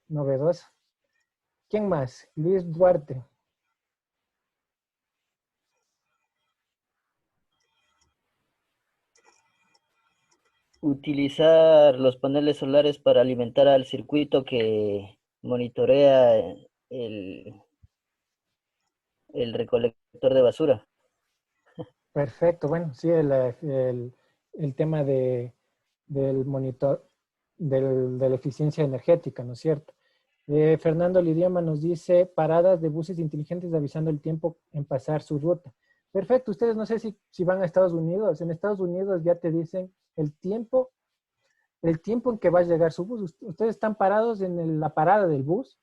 novedosa. ¿Quién más? Luis Duarte. Utilizar los paneles solares para alimentar al circuito que monitorea el recolector de basura. Perfecto, bueno, sí, el tema del monitor, de la eficiencia energética, ¿no es cierto? Fernando Lidioma nos dice paradas de buses inteligentes avisando el tiempo en pasar su ruta. Perfecto, ustedes no sé si van a Estados Unidos. En Estados Unidos ya te dicen el tiempo en que va a llegar su bus. Ustedes están parados en la parada del bus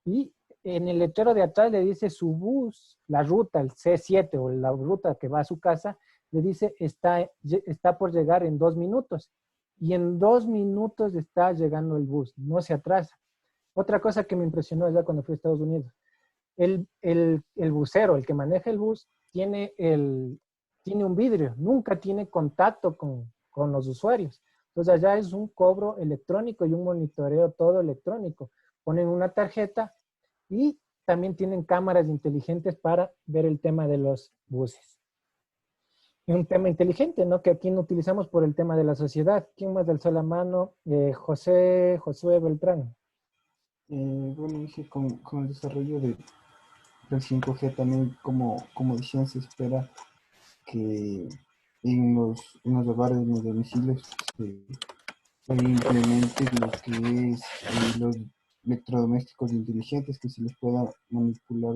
y en el letrero de atrás le dice su bus, la ruta, el C7 o la ruta que va a su casa, le dice está por llegar en 2 minutos. Y en 2 minutos está llegando el bus, no se atrasa. Otra cosa que me impresionó ya cuando fui a Estados Unidos, el busero, el que maneja el bus, tiene tiene un vidrio, nunca tiene contacto con los usuarios. Entonces allá es un cobro electrónico y un monitoreo todo electrónico. Ponen una tarjeta y también tienen cámaras inteligentes para ver el tema de los buses. Y un tema inteligente, ¿no? Que aquí no utilizamos por el tema de la sociedad. ¿Quién más alzó la mano? Josué Beltrán. Bueno, dije, con el desarrollo del 5G también, como decían, se espera que en los hogares, en los domicilios, se implemente lo que es los electrodomésticos inteligentes que se les pueda manipular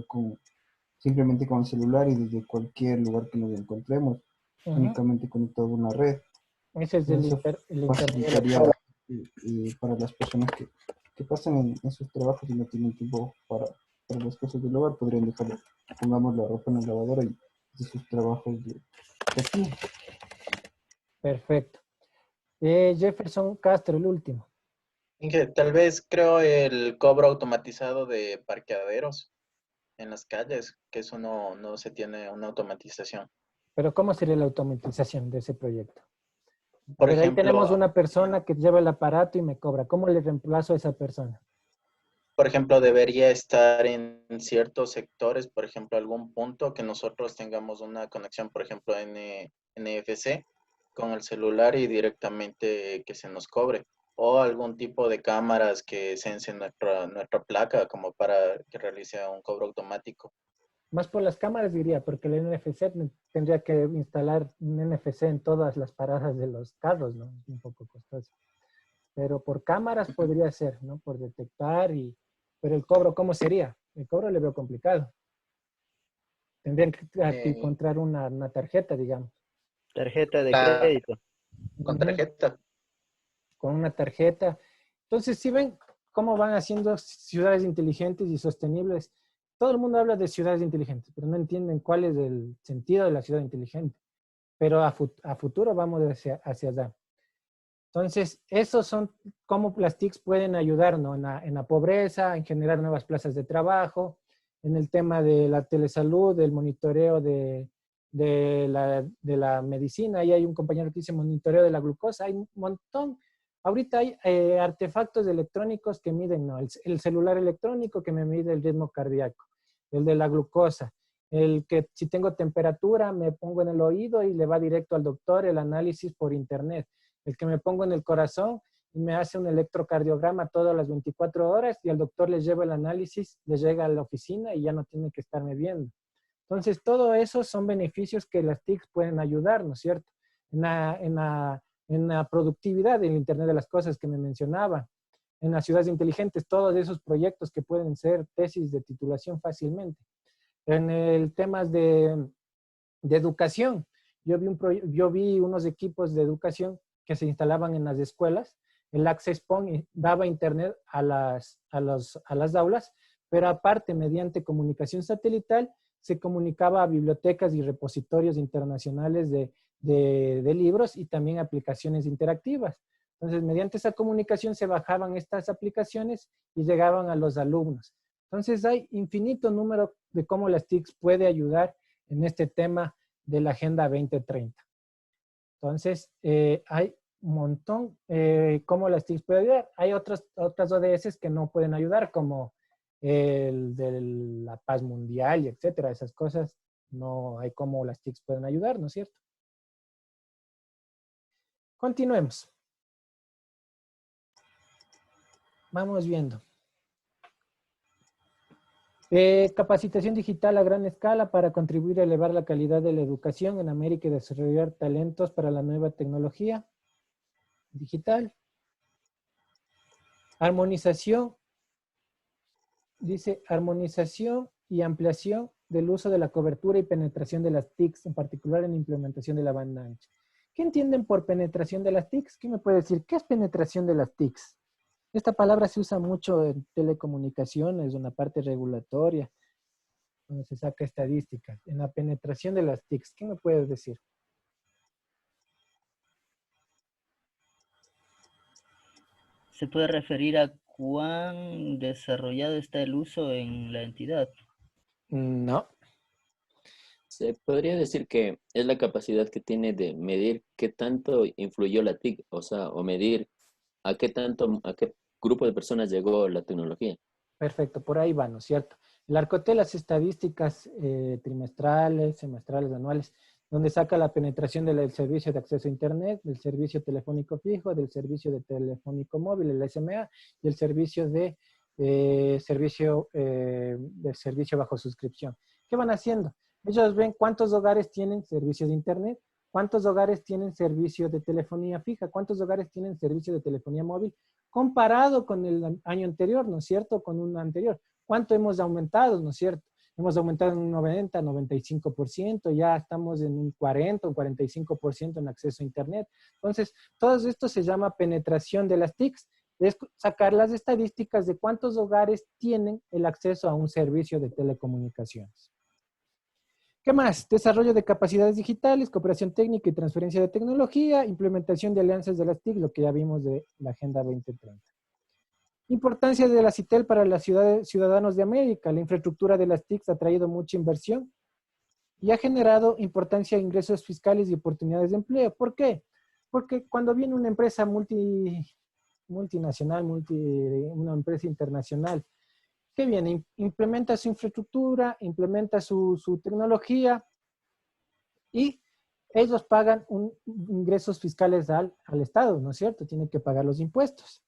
simplemente con el celular y desde cualquier lugar que nos encontremos, únicamente conectado a una red. Ese es Eso el facilitaría para las personas que pasan en sus trabajos y no tienen tiempo para las cosas del hogar, podrían dejar, pongamos la ropa en la lavadora y de sus trabajos de aquí. Perfecto. Jefferson Castro, el último. Inge, tal vez creo el cobro automatizado de parqueaderos en las calles, que eso no se tiene una automatización. Pero ¿cómo sería la automatización de ese proyecto? Por Pero ahí ejemplo, tenemos una persona que lleva el aparato y me cobra. ¿Cómo le reemplazo a esa persona? por ejemplo, debería estar en ciertos sectores, por ejemplo, algún punto que nosotros tengamos una conexión, por ejemplo, NFC con el celular y directamente que se nos cobre. O algún tipo de cámaras que sensen nuestra placa como para que realice un cobro automático. Más por las cámaras diría, porque el NFC tendría que instalar un NFC en todas las paradas de los carros, ¿no? Es un poco costoso. Pero por cámaras podría ser, ¿no? Por detectar Pero el cobro, ¿cómo sería? El cobro le veo complicado. Tendrían que encontrar una tarjeta, digamos. Tarjeta de crédito. Con tarjeta. Con una tarjeta. Entonces, si ven cómo van haciendo ciudades inteligentes y sostenibles. Todo el mundo habla de ciudades inteligentes, pero no entienden cuál es el sentido de la ciudad inteligente. Pero a futuro vamos hacia allá. Entonces, esos son cómo las TICs pueden ayudarnos en la pobreza, en generar nuevas plazas de trabajo, en el tema de la telesalud, del monitoreo de la medicina. Ahí hay un compañero que dice monitoreo de la glucosa. Hay un montón. Ahorita hay artefactos electrónicos que miden, ¿no? El celular electrónico que me mide el ritmo cardíaco, el de la glucosa, el que si tengo temperatura me pongo en el oído y le va directo al doctor el análisis por internet, el que me pongo en el corazón y me hace un electrocardiograma todas las 24 horas y al doctor le lleva el análisis, le llega a la oficina y ya no tiene que estarme viendo. Entonces, todo eso son beneficios que las TICs pueden ayudar, ¿no es cierto? En la productividad del Internet de las Cosas que me mencionaba, en las ciudades inteligentes, todos esos proyectos que pueden ser tesis de titulación fácilmente. En el tema de educación, yo vi unos equipos de educación que se instalaban en las escuelas. El Access Point daba internet a las aulas, pero aparte, mediante comunicación satelital, se comunicaba a bibliotecas y repositorios internacionales de libros y también aplicaciones interactivas. Entonces, mediante esa comunicación se bajaban estas aplicaciones y llegaban a los alumnos. Entonces, hay infinito número de cómo las TICs puede ayudar en este tema de la Agenda 2030. Entonces, hay un montón cómo las TICs pueden ayudar. Hay otras ODS que no pueden ayudar, como el de la paz mundial y etcétera. Esas cosas no hay cómo las TICs pueden ayudar, ¿no es cierto? Continuemos. Vamos viendo. Capacitación digital a gran escala para contribuir a elevar la calidad de la educación en América y desarrollar talentos para la nueva tecnología digital. Armonización. Dice armonización y ampliación del uso de la cobertura y penetración de las TICs, en particular en la implementación de la banda ancha. ¿Qué entienden por penetración de las TICs? ¿Qué me puede decir? ¿Qué es penetración de las TICs? Esta palabra se usa mucho en telecomunicaciones, una parte regulatoria, donde se saca estadísticas. En la penetración de las TICs, ¿qué me puedes decir? ¿Se puede referir a cuán desarrollado está el uso en la entidad? No. Se podría decir que es la capacidad que tiene de medir qué tanto influyó la TIC, o sea, o medir a qué grupo de personas llegó la tecnología. Perfecto, por ahí va, ¿no es cierto? El Arcotel, las estadísticas trimestrales, semestrales, anuales, donde saca la penetración del servicio de acceso a Internet, del servicio telefónico fijo, del servicio de telefónico móvil, el SMA, y el servicio del servicio bajo suscripción. ¿Qué van haciendo? Ellos ven cuántos hogares tienen servicio de Internet, cuántos hogares tienen servicio de telefonía fija, cuántos hogares tienen servicio de telefonía móvil, comparado con el año anterior, ¿no es cierto? Con un anterior. ¿Cuánto hemos aumentado, no es cierto? Hemos aumentado en un 90, 95%, ya estamos en un 40, un 45% en acceso a Internet. Entonces, todo esto se llama penetración de las TICs, es sacar las estadísticas de cuántos hogares tienen el acceso a un servicio de telecomunicaciones. ¿Qué más? Desarrollo de capacidades digitales, cooperación técnica y transferencia de tecnología, implementación de alianzas de las TIC, lo que ya vimos de la Agenda 2030. Importancia de la CITEL para los ciudadanos de América. La infraestructura de las TIC ha traído mucha inversión y ha generado importancia de ingresos fiscales y oportunidades de empleo. ¿Por qué? Porque cuando viene una empresa multinacional, una empresa internacional, ¿qué viene? Implementa su infraestructura, implementa su tecnología y ellos pagan ingresos fiscales al Estado, ¿no es cierto? Tienen que pagar los impuestos.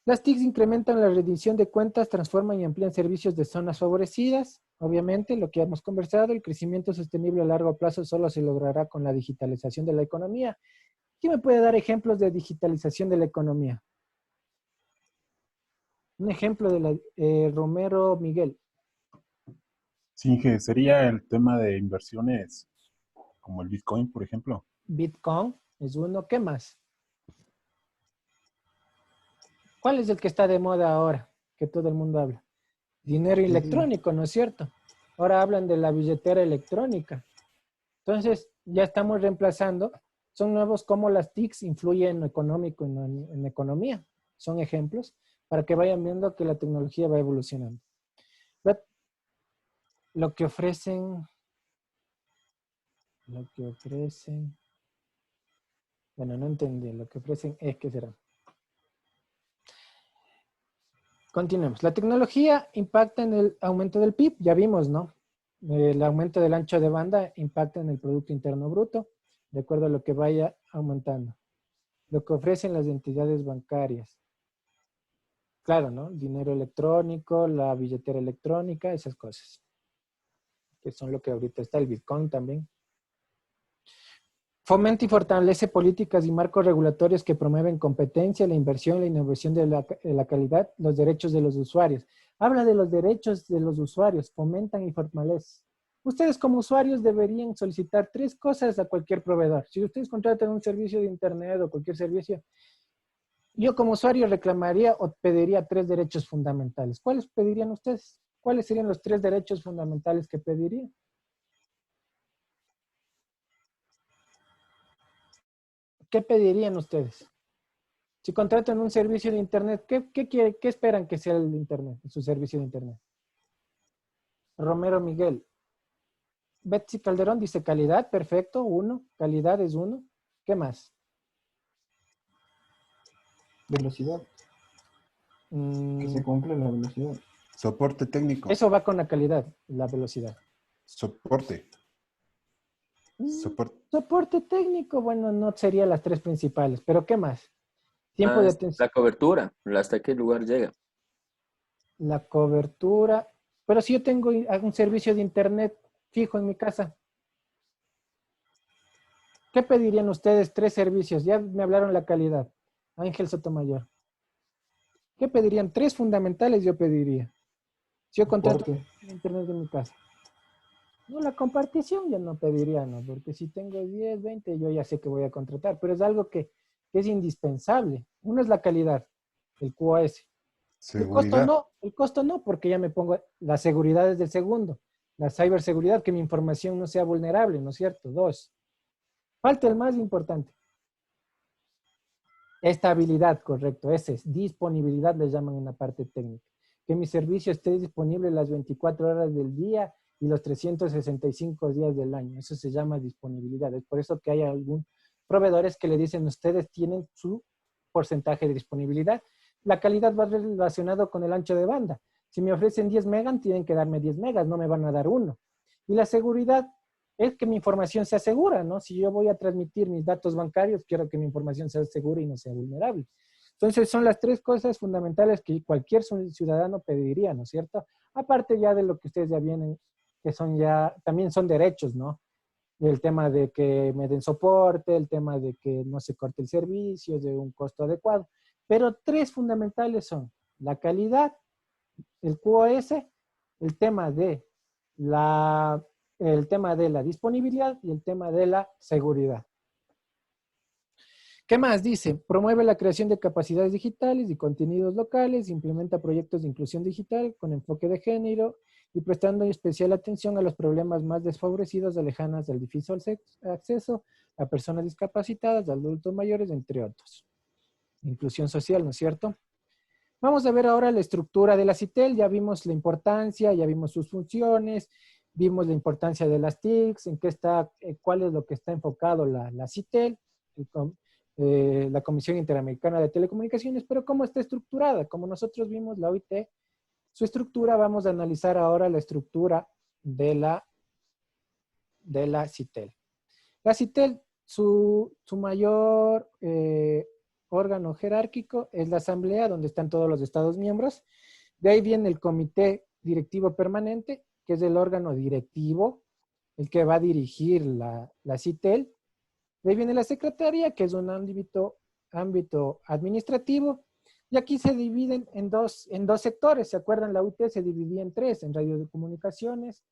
Las TICs incrementan la rendición de cuentas, transforman y amplían servicios de zonas favorecidas. Obviamente, lo que hemos conversado, el crecimiento sostenible a largo plazo solo se logrará con la digitalización de la economía. ¿Quién me puede dar ejemplos de digitalización de la economía? Un ejemplo de la Romero Miguel. Sí, Inge, sería el tema de inversiones como el Bitcoin, por ejemplo. Bitcoin es uno. ¿Qué más? ¿Cuál es el que está de moda ahora? Que todo el mundo habla. Dinero electrónico, ¿no es cierto? Ahora hablan de la billetera electrónica. Entonces, ya estamos reemplazando. Son nuevos cómo las TICs influyen en lo económico, en economía. Son ejemplos para que vayan viendo que la tecnología va evolucionando. Lo que ofrecen, bueno, no entendí, lo que ofrecen es que será. Continuemos. La tecnología impacta en el aumento del PIB, ya vimos, ¿no? El aumento del ancho de banda impacta en el Producto Interno Bruto, de acuerdo a lo que vaya aumentando. Lo que ofrecen las entidades bancarias. Claro, ¿no? Dinero electrónico, la billetera electrónica, esas cosas. Que son lo que ahorita está, el Bitcoin también. Fomenta y fortalece políticas y marcos regulatorios que promueven competencia, la inversión, la innovación de la calidad, los derechos de los usuarios. Habla de los derechos de los usuarios, fomentan y fortalecen. Ustedes como usuarios deberían solicitar 3 cosas a cualquier proveedor. Si ustedes contratan un servicio de Internet o cualquier servicio, yo como usuario reclamaría o pediría 3 derechos fundamentales. ¿Cuáles pedirían ustedes? ¿Cuáles serían los 3 derechos fundamentales que pedirían? ¿Qué pedirían ustedes? Si contratan un servicio de Internet, ¿qué esperan que sea el Internet, su servicio de Internet? Romero Miguel. Betsy Calderón dice calidad, perfecto, 1. Calidad es 1. ¿Qué más? Velocidad. Que se cumpla la velocidad. Soporte técnico. Eso va con la calidad, la velocidad. Soporte. Soporte técnico, bueno, no serían las 3 principales, pero ¿qué más? Tiempo de atención. La cobertura, ¿hasta qué lugar llega? La cobertura. Pero si yo tengo un servicio de Internet fijo en mi casa, ¿qué pedirían ustedes? 3 servicios. Ya me hablaron la calidad. Ángel Sotomayor. ¿Qué pedirían? 3 fundamentales yo pediría. Si yo contrato Internet en mi casa. No, la compartición yo no pediría, ¿no? Porque si tengo 10, 20, yo ya sé que voy a contratar. Pero es algo que es indispensable. Uno es la calidad, el QoS. Seguridad. El costo no, porque ya me pongo, la seguridad es del segundo. La ciberseguridad, que mi información no sea vulnerable, ¿no es cierto? 2. Falta el más importante. Estabilidad, correcto. Ese es disponibilidad, le llaman en la parte técnica. Que mi servicio esté disponible las 24 horas del día y los 365 días del año. Eso se llama disponibilidad. Es por eso que hay algunos proveedores que le dicen, ustedes tienen su porcentaje de disponibilidad. La calidad va relacionado con el ancho de banda. Si me ofrecen 10 megas, tienen que darme 10 megas, no me van a dar 1. Y la seguridad es que mi información sea segura, ¿no? Si yo voy a transmitir mis datos bancarios, quiero que mi información sea segura y no sea vulnerable. Entonces, son las 3 cosas fundamentales que cualquier ciudadano pediría, ¿no es cierto? Aparte ya de lo que ustedes ya vienen, que son ya, también son derechos, ¿no? El tema de que me den soporte, el tema de que no se corte el servicio, de un costo adecuado. Pero 3 fundamentales son la calidad, el QoS, el tema de la disponibilidad y el tema de la seguridad. ¿Qué más dice? Promueve la creación de capacidades digitales y contenidos locales, implementa proyectos de inclusión digital con enfoque de género y prestando especial atención a los problemas más desfavorecidos o lejanas del difícil acceso a personas discapacitadas, a adultos mayores, entre otros. Inclusión social, ¿no es cierto? Vamos a ver ahora la estructura de la CITEL. Ya vimos la importancia, ya vimos sus funciones, vimos la importancia de las TICs, en qué está, cuál es lo que está enfocado la CITEL, la Comisión Interamericana de Telecomunicaciones, pero cómo está estructurada. Como nosotros vimos la OIT, su estructura, vamos a analizar ahora la estructura de la CITEL. La CITEL, su mayor órgano jerárquico es la Asamblea, donde están todos los Estados miembros. De ahí viene el Comité Directivo Permanente, que es el órgano directivo, el que va a dirigir la CITEL. De ahí viene la Secretaría, que es un ámbito administrativo. Y aquí se dividen en dos sectores. ¿Se acuerdan? La UT se dividía en 3, en radiocomunicaciones,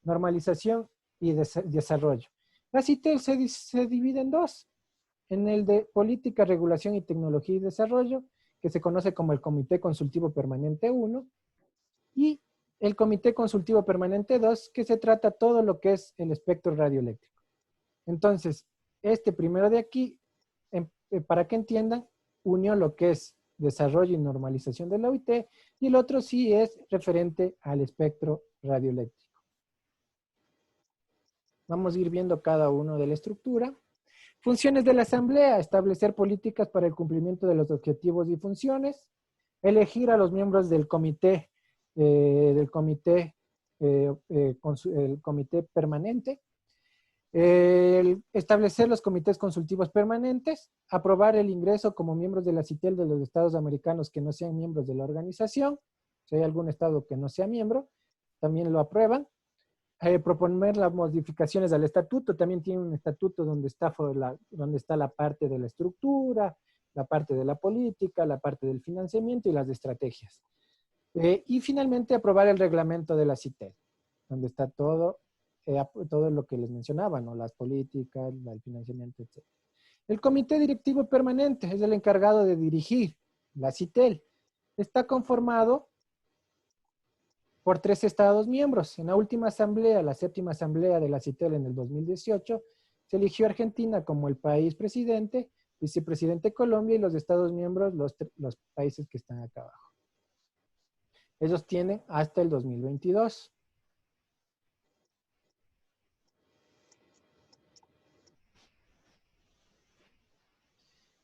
normalización y desarrollo. La CITEL se divide en 2. En el de Política, Regulación y Tecnología y Desarrollo, que se conoce como el Comité Consultivo Permanente 1, y el Comité Consultivo Permanente 2, que se trata todo lo que es el espectro radioeléctrico. Entonces, este primero de aquí, para que entiendan, unió lo que es desarrollo y normalización de la OIT, y el otro sí es referente al espectro radioeléctrico. Vamos a ir viendo cada uno de la estructura. Funciones de la Asamblea: establecer políticas para el cumplimiento de los objetivos y funciones, elegir a los miembros del comité, el comité permanente, establecer los comités consultivos permanentes, aprobar el ingreso como miembros de la CITEL de los estados americanos que no sean miembros de la organización. Si hay algún estado que no sea miembro, también lo aprueban. Proponer las modificaciones al estatuto. También tiene un estatuto donde está la parte de la estructura, la parte de la política, la parte del financiamiento y las estrategias. Y finalmente aprobar el reglamento de la CITEL, donde está todo lo que les mencionaba, ¿no? Las políticas, el financiamiento, etc. El Comité Directivo Permanente es el encargado de dirigir la CITEL. Está conformado por 3 estados miembros. En la última asamblea, la 7ª asamblea de la CITEL en el 2018, se eligió Argentina como el país presidente, vicepresidente Colombia y los estados miembros, los países que están acá abajo. Ellos tienen hasta el 2022.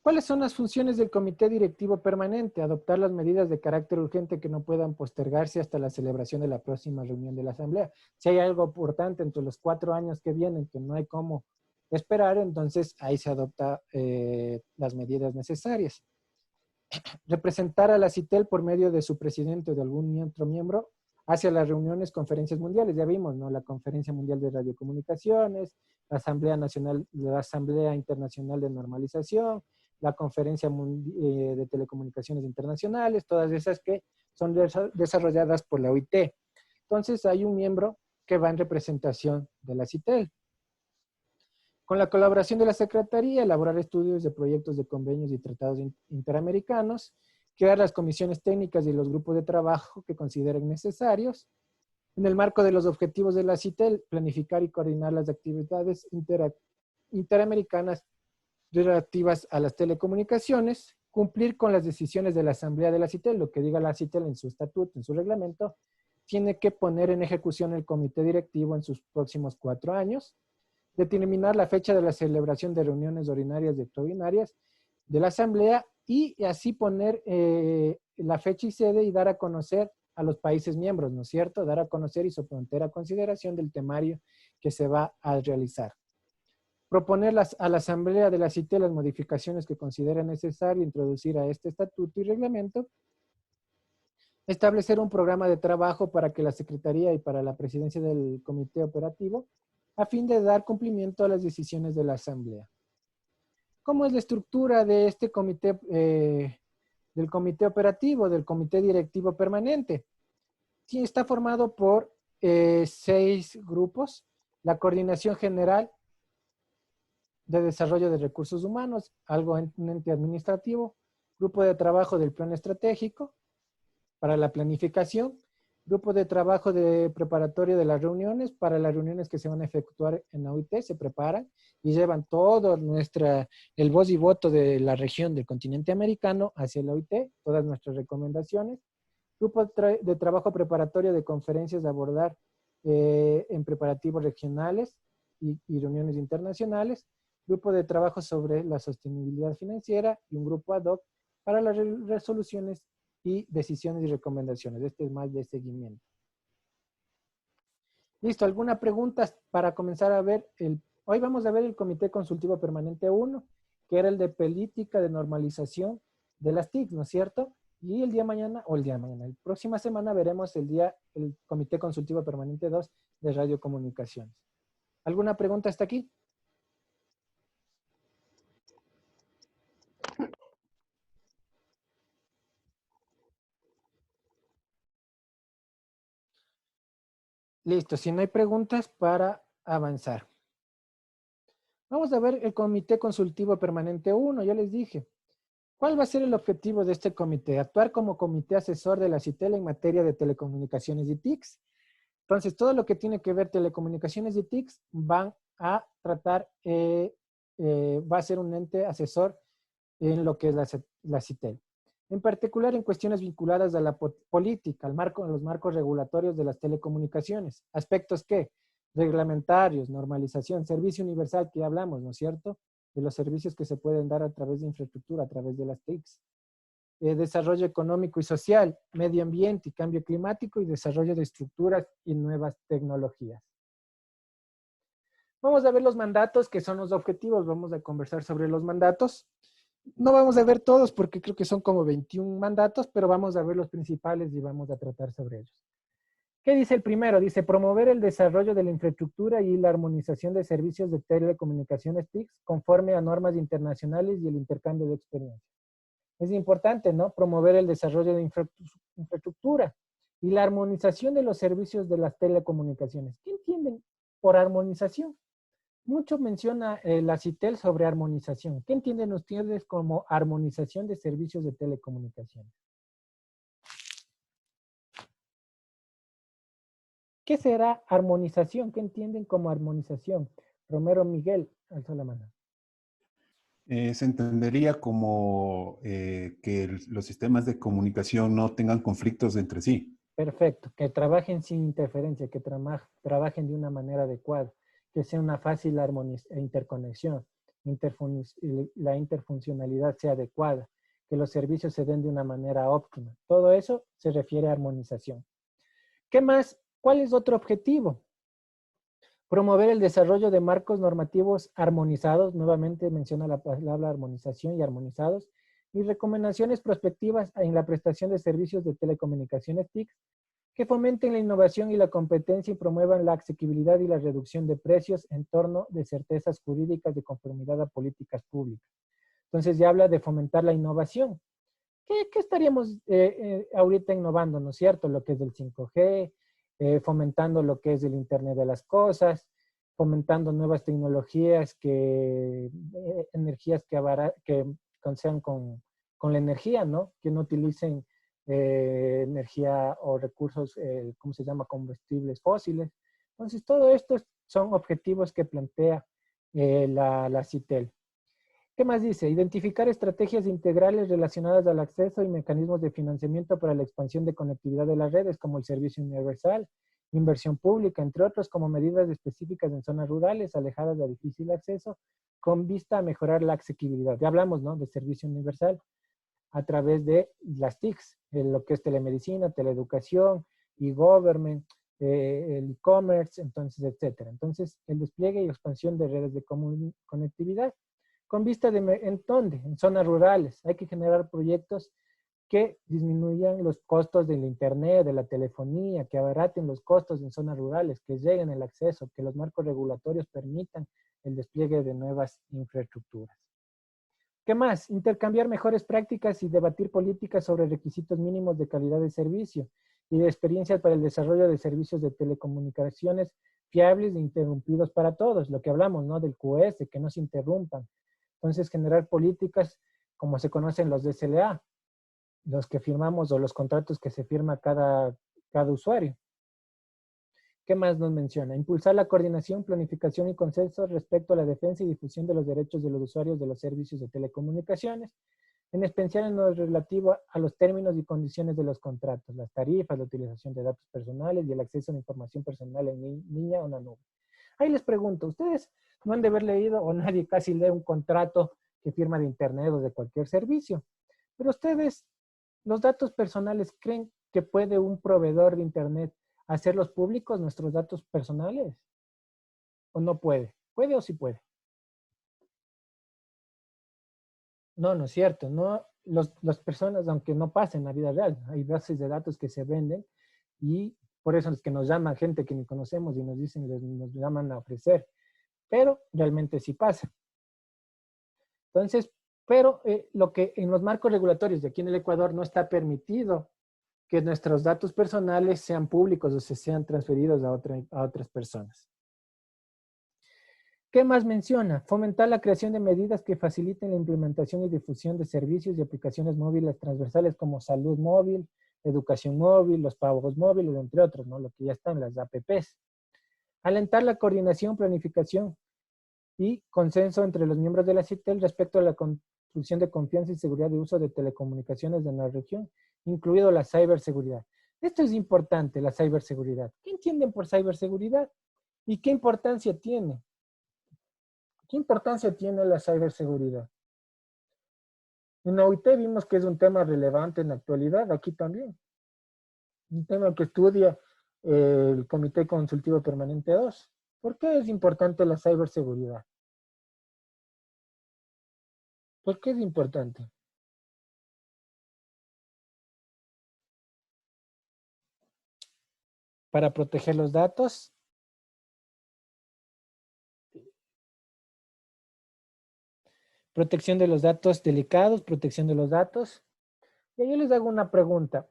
¿Cuáles son las funciones del Comité Directivo Permanente? Adoptar las medidas de carácter urgente que no puedan postergarse hasta la celebración de la próxima reunión de la Asamblea. Si hay algo importante entre los 4 años que vienen que no hay cómo esperar, entonces ahí se adopta las medidas necesarias. Representar a la CITEL por medio de su presidente o de algún otro miembro hacia las reuniones, conferencias mundiales. Ya vimos, ¿no? La Conferencia Mundial de Radiocomunicaciones, la Asamblea Nacional, la Asamblea Internacional de Normalización, la Conferencia de Telecomunicaciones Internacionales, todas esas que son desarrolladas por la OIT. Entonces hay un miembro que va en representación de la CITEL. Con la colaboración de la Secretaría, elaborar estudios de proyectos de convenios y tratados interamericanos, crear las comisiones técnicas y los grupos de trabajo que consideren necesarios. En el marco de los objetivos de la CITEL, planificar y coordinar las actividades interamericanas relativas a las telecomunicaciones, cumplir con las decisiones de la Asamblea de la CITEL, lo que diga la CITEL en su estatuto, en su reglamento, tiene que poner en ejecución el comité directivo en sus próximos 4 años, determinar la fecha de la celebración de reuniones ordinarias y extraordinarias de la Asamblea y así poner la fecha y sede y dar a conocer a los países miembros, ¿no es cierto? Dar a conocer y someter a consideración del temario que se va a realizar. Proponer a la Asamblea de la CITEL las modificaciones que considera necesario introducir a este estatuto y reglamento. Establecer un programa de trabajo para que la Secretaría y para la Presidencia del Comité Operativo a fin de dar cumplimiento a las decisiones de la Asamblea. ¿Cómo es la estructura de este comité, del Comité Operativo, del Comité Directivo Permanente? Sí, está formado por 6 grupos. La Coordinación General de Desarrollo de Recursos Humanos, un ente administrativo, Grupo de Trabajo del Plan Estratégico para la planificación, Grupo de Trabajo de Preparatorio de las reuniones, para las reuniones que se van a efectuar en la OIT, se preparan y llevan todo el voz y voto de la región del continente americano hacia la OIT, todas nuestras recomendaciones. Grupo de Trabajo Preparatorio de conferencias a abordar en preparativos regionales y reuniones internacionales. Grupo de trabajo sobre la sostenibilidad financiera y un grupo ad hoc para las resoluciones y decisiones y recomendaciones. Este es más de seguimiento. Listo, ¿alguna pregunta para comenzar a ver? Hoy vamos a ver el Comité Consultivo Permanente 1, que era el de política de normalización de las TIC, ¿no es cierto? Y el la próxima semana veremos el Comité Consultivo Permanente 2 de radiocomunicaciones. ¿Alguna pregunta hasta aquí? Listo, si no hay preguntas para avanzar. Vamos a ver el Comité Consultivo Permanente 1, yo les dije. ¿Cuál va a ser el objetivo de este comité? Actuar como comité asesor de la CITEL en materia de telecomunicaciones y TICs. Entonces, todo lo que tiene que ver telecomunicaciones y TICs van a tratar, va a ser un ente asesor en lo que es la CITEL. En particular en cuestiones vinculadas a la política, a los marcos regulatorios de las telecomunicaciones. Aspectos que, reglamentarios, normalización, servicio universal que ya hablamos, ¿no es cierto? De los servicios que se pueden dar a través de infraestructura, a través de las TICs. Desarrollo económico y social, medio ambiente y cambio climático y desarrollo de estructuras y nuevas tecnologías. Vamos a ver los mandatos, que son los objetivos. Vamos a conversar sobre los mandatos. No vamos a ver todos porque creo que son como 21 mandatos, pero vamos a ver los principales y vamos a tratar sobre ellos. ¿Qué dice el primero? Dice promover el desarrollo de la infraestructura y la armonización de servicios de telecomunicaciones TICs conforme a normas internacionales y el intercambio de experiencias. Es importante, ¿no? Promover el desarrollo de infraestructura y la armonización de los servicios de las telecomunicaciones. ¿Qué entienden por armonización? Mucho menciona la CITEL sobre armonización. ¿Qué entienden ustedes como armonización de servicios de telecomunicaciones? ¿Qué será armonización? ¿Qué entienden como armonización? Romero Miguel, alzó la mano. Se entendería como que los sistemas de comunicación no tengan conflictos entre sí. Perfecto, que trabajen sin interferencia, que trabajen de una manera adecuada, que sea una fácil interconexión, la interfuncionalidad sea adecuada, que los servicios se den de una manera óptima. Todo eso se refiere a armonización. ¿Qué más? ¿Cuál es otro objetivo? Promover el desarrollo de marcos normativos armonizados, nuevamente menciona la palabra armonización y armonizados, y recomendaciones prospectivas en la prestación de servicios de telecomunicaciones TIC que fomenten la innovación y la competencia y promuevan la asequibilidad y la reducción de precios en torno de certezas jurídicas de conformidad a políticas públicas. Entonces ya habla de fomentar la innovación. ¿Qué estaríamos ahorita innovando, no es cierto? Lo que es del 5G, fomentando lo que es el Internet de las cosas, fomentando nuevas tecnologías, energías que sean con la energía, ¿no? Que no utilicen energía o recursos, ¿cómo se llama? Combustibles fósiles. Entonces, todo esto son objetivos que plantea la CITEL. ¿Qué más dice? Identificar estrategias integrales relacionadas al acceso y mecanismos de financiamiento para la expansión de conectividad de las redes, como el servicio universal, inversión pública, entre otros, como medidas específicas en zonas rurales alejadas de difícil acceso, con vista a mejorar la asequibilidad. Ya hablamos, ¿no?, de servicio universal a través de las TICs, lo que es telemedicina, teleeducación, e-government, el e-commerce, entonces, etcétera. Entonces, el despliegue y expansión de redes de conectividad con vista de, ¿en dónde? En zonas rurales. Hay que generar proyectos que disminuyan los costos del internet, de la telefonía, que abaraten los costos en zonas rurales, que lleguen el acceso, que los marcos regulatorios permitan el despliegue de nuevas infraestructuras. ¿Qué más? Intercambiar mejores prácticas y debatir políticas sobre requisitos mínimos de calidad de servicio y de experiencias para el desarrollo de servicios de telecomunicaciones fiables e interrumpidos para todos. Lo que hablamos, ¿no?, del QoS, que no se interrumpan. Entonces, generar políticas como se conocen los DSLA, los que firmamos o los contratos que se firma cada usuario. ¿Qué más nos menciona? Impulsar la coordinación, planificación y consenso respecto a la defensa y difusión de los derechos de los usuarios de los servicios de telecomunicaciones, en especial en lo relativo a los términos y condiciones de los contratos, las tarifas, la utilización de datos personales y el acceso a la información personal en línea o en la nube. Ahí les pregunto, ¿ustedes no han de haber leído, o nadie casi lee un contrato que firma de internet o de cualquier servicio? Pero ustedes, los datos personales, ¿creen que puede un proveedor de internet hacerlos públicos, nuestros datos personales? ¿O no puede? ¿Puede o sí puede? No, no es cierto. No, las personas, aunque no pasen en la vida real, hay bases de datos que se venden y por eso es que nos llaman gente que ni conocemos y nos dicen, nos llaman a ofrecer. Pero realmente sí pasa. Entonces, pero lo que en los marcos regulatorios de aquí en el Ecuador no está permitido que nuestros datos personales sean públicos o se sean transferidos a otras personas. ¿Qué más menciona? Fomentar la creación de medidas que faciliten la implementación y difusión de servicios y aplicaciones móviles transversales como salud móvil, educación móvil, los pagos móviles, entre otros, ¿no?, lo que ya están, las APPs. Alentar la coordinación, planificación y consenso entre los miembros de la CITEL respecto a la construcción de confianza y seguridad de uso de telecomunicaciones en la región, incluido la ciberseguridad. Esto es importante, la ciberseguridad. ¿Qué entienden por ciberseguridad? ¿Y qué importancia tiene? ¿Qué importancia tiene la ciberseguridad? En la OIT vimos que es un tema relevante en la actualidad, aquí también. Un tema que estudia el Comité Consultivo Permanente 2. ¿Por qué es importante la ciberseguridad? ¿Por qué es importante? Para proteger los datos. Protección de los datos delicados, protección de los datos. Y yo les hago una pregunta.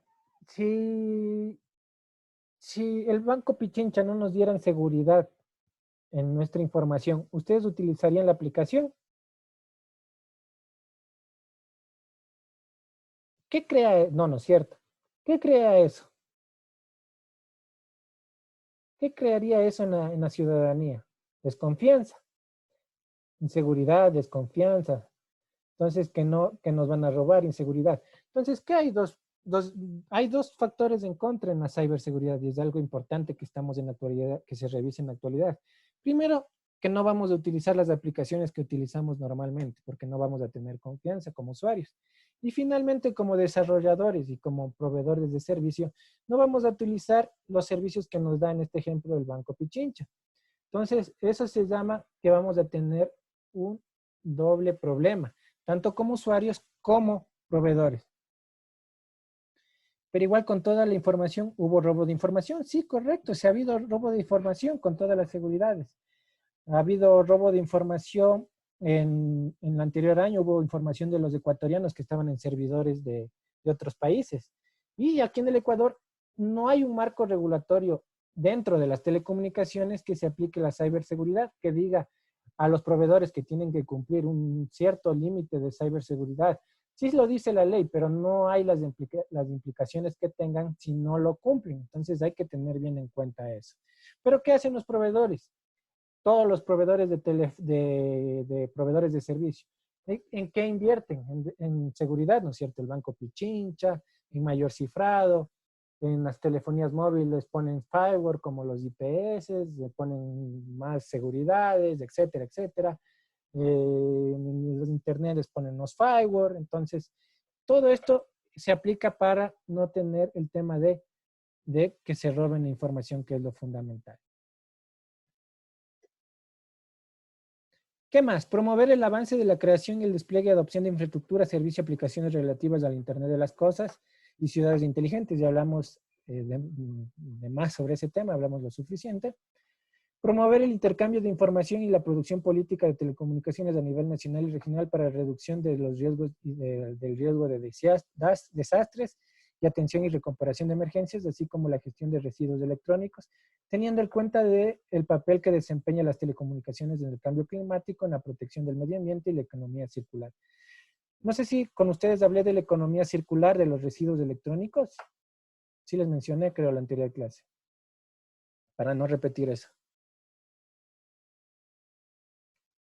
Si el Banco Pichincha no nos diera seguridad en nuestra información, ¿ustedes utilizarían la aplicación? ¿Qué crea? No, no es cierto. ¿Qué crea eso? ¿Qué crearía eso en la ciudadanía? Desconfianza, inseguridad, desconfianza. Entonces, que nos van a robar, inseguridad. Entonces, ¿qué hay? Hay dos factores en contra en la ciberseguridad y es algo importante que estamos en la actualidad, que se revise en la actualidad. Primero, que no vamos a utilizar las aplicaciones que utilizamos normalmente porque no vamos a tener confianza como usuarios. Y finalmente, como desarrolladores y como proveedores de servicio, no vamos a utilizar los servicios que nos da en este ejemplo el Banco Pichincha. Entonces, eso se llama que vamos a tener un doble problema, tanto como usuarios como proveedores. Pero igual con toda la información, ¿hubo robo de información? Sí, correcto, sí ha habido robo de información con todas las seguridades. Ha habido robo de información en el anterior año, hubo información de los ecuatorianos que estaban en servidores de otros países. Y aquí en el Ecuador no hay un marco regulatorio dentro de las telecomunicaciones que se aplique la ciberseguridad, que diga a los proveedores que tienen que cumplir un cierto límite de ciberseguridad. Sí lo dice la ley, pero no hay las implicaciones que tengan si no lo cumplen. Entonces hay que tener bien en cuenta eso. ¿Pero qué hacen los proveedores? Todos los proveedores de proveedores de servicio. ¿En qué invierten? En seguridad, ¿no es cierto? El Banco Pichincha, en mayor cifrado, en las telefonías móviles ponen firewall como los IPS, le ponen más seguridades, etcétera, etcétera. En el internet les ponen los firewall. Entonces, todo esto se aplica para no tener el tema de que se roben la información, que es lo fundamental. ¿Qué más? Promover el avance de la creación y el despliegue y adopción de infraestructura, servicios y aplicaciones relativas al Internet de las Cosas y ciudades inteligentes. Ya hablamos de más sobre ese tema, hablamos lo suficiente. Promover el intercambio de información y la producción política de telecomunicaciones a nivel nacional y regional para la reducción de los riesgos del riesgo de desastres y atención y recuperación de emergencias, así como la gestión de residuos electrónicos, teniendo en cuenta el papel que desempeñan las telecomunicaciones en el cambio climático, en la protección del medio ambiente y la economía circular. No sé si con ustedes hablé de la economía circular de los residuos electrónicos. Sí les mencioné, creo, la anterior clase. Para no repetir eso.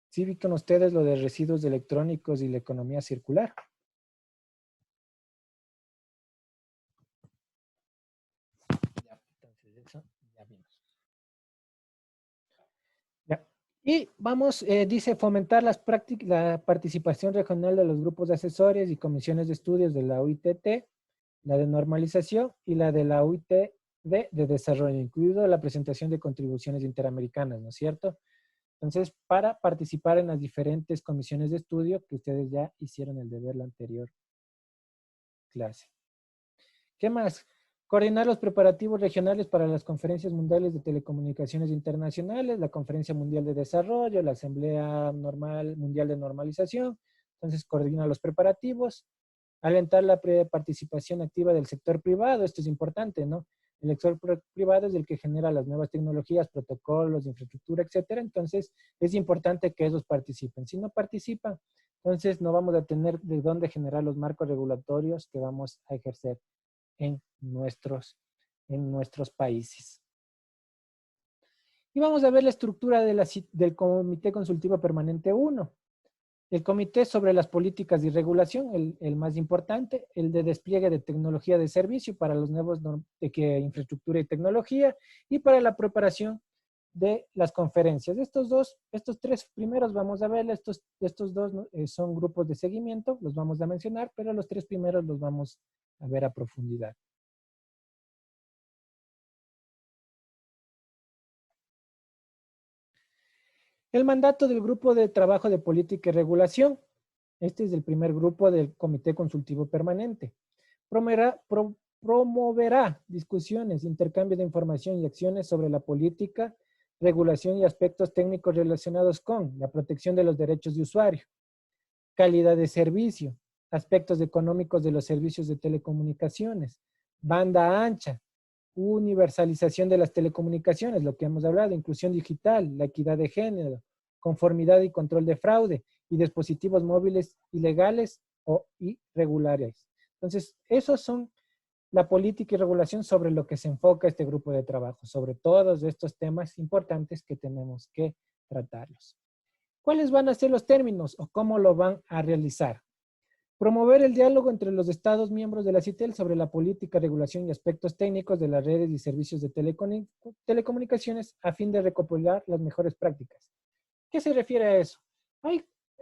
Sí vi con ustedes lo de residuos electrónicos y la economía circular. Ya, entonces eso ya vimos. Ya. Y vamos, dice, fomentar la participación regional de los grupos de asesores y comisiones de estudios de la UITT, la de normalización y la de la UITD de desarrollo, incluido la presentación de contribuciones interamericanas, ¿no es cierto? Entonces, para participar en las diferentes comisiones de estudio que ustedes ya hicieron el deber la anterior clase. ¿Qué más? Coordinar los preparativos regionales para las conferencias mundiales de telecomunicaciones internacionales, la Conferencia Mundial de Desarrollo, la Asamblea Mundial de Normalización. Entonces, coordina los preparativos. Alentar la participación activa del sector privado. Esto es importante, ¿no? El sector privado es el que genera las nuevas tecnologías, protocolos, infraestructura, etcétera. Entonces, es importante que ellos participen. Si no participan, entonces no vamos a tener de dónde generar los marcos regulatorios que vamos a ejercer en nuestros países. Y vamos a ver la estructura del Comité Consultivo Permanente 1. El comité sobre las políticas y regulación, el más importante, el de despliegue de tecnología de servicio para los nuevos infraestructura y tecnología, y para la preparación de las conferencias. Estos tres primeros vamos a ver, estos dos son grupos de seguimiento, los vamos a mencionar, pero los tres primeros los vamos a ver a profundidad. El mandato del Grupo de Trabajo de Política y Regulación. Este es el primer grupo del Comité Consultivo Permanente. Promoverá discusiones, intercambio de información y acciones sobre la política, regulación y aspectos técnicos relacionados con la protección de los derechos de usuario, calidad de servicio, aspectos económicos de los servicios de telecomunicaciones, banda ancha, universalización de las telecomunicaciones, lo que hemos hablado, inclusión digital, la equidad de género, conformidad y control de fraude y dispositivos móviles ilegales o irregulares. Entonces, esos son la política y regulación sobre lo que se enfoca este grupo de trabajo, sobre todos estos temas importantes que tenemos que tratarlos. ¿Cuáles van a ser los términos o cómo lo van a realizar? Promover el diálogo entre los Estados miembros de la CITEL sobre la política, regulación y aspectos técnicos de las redes y servicios de telecomunicaciones a fin de recopilar las mejores prácticas. ¿Qué se refiere a eso?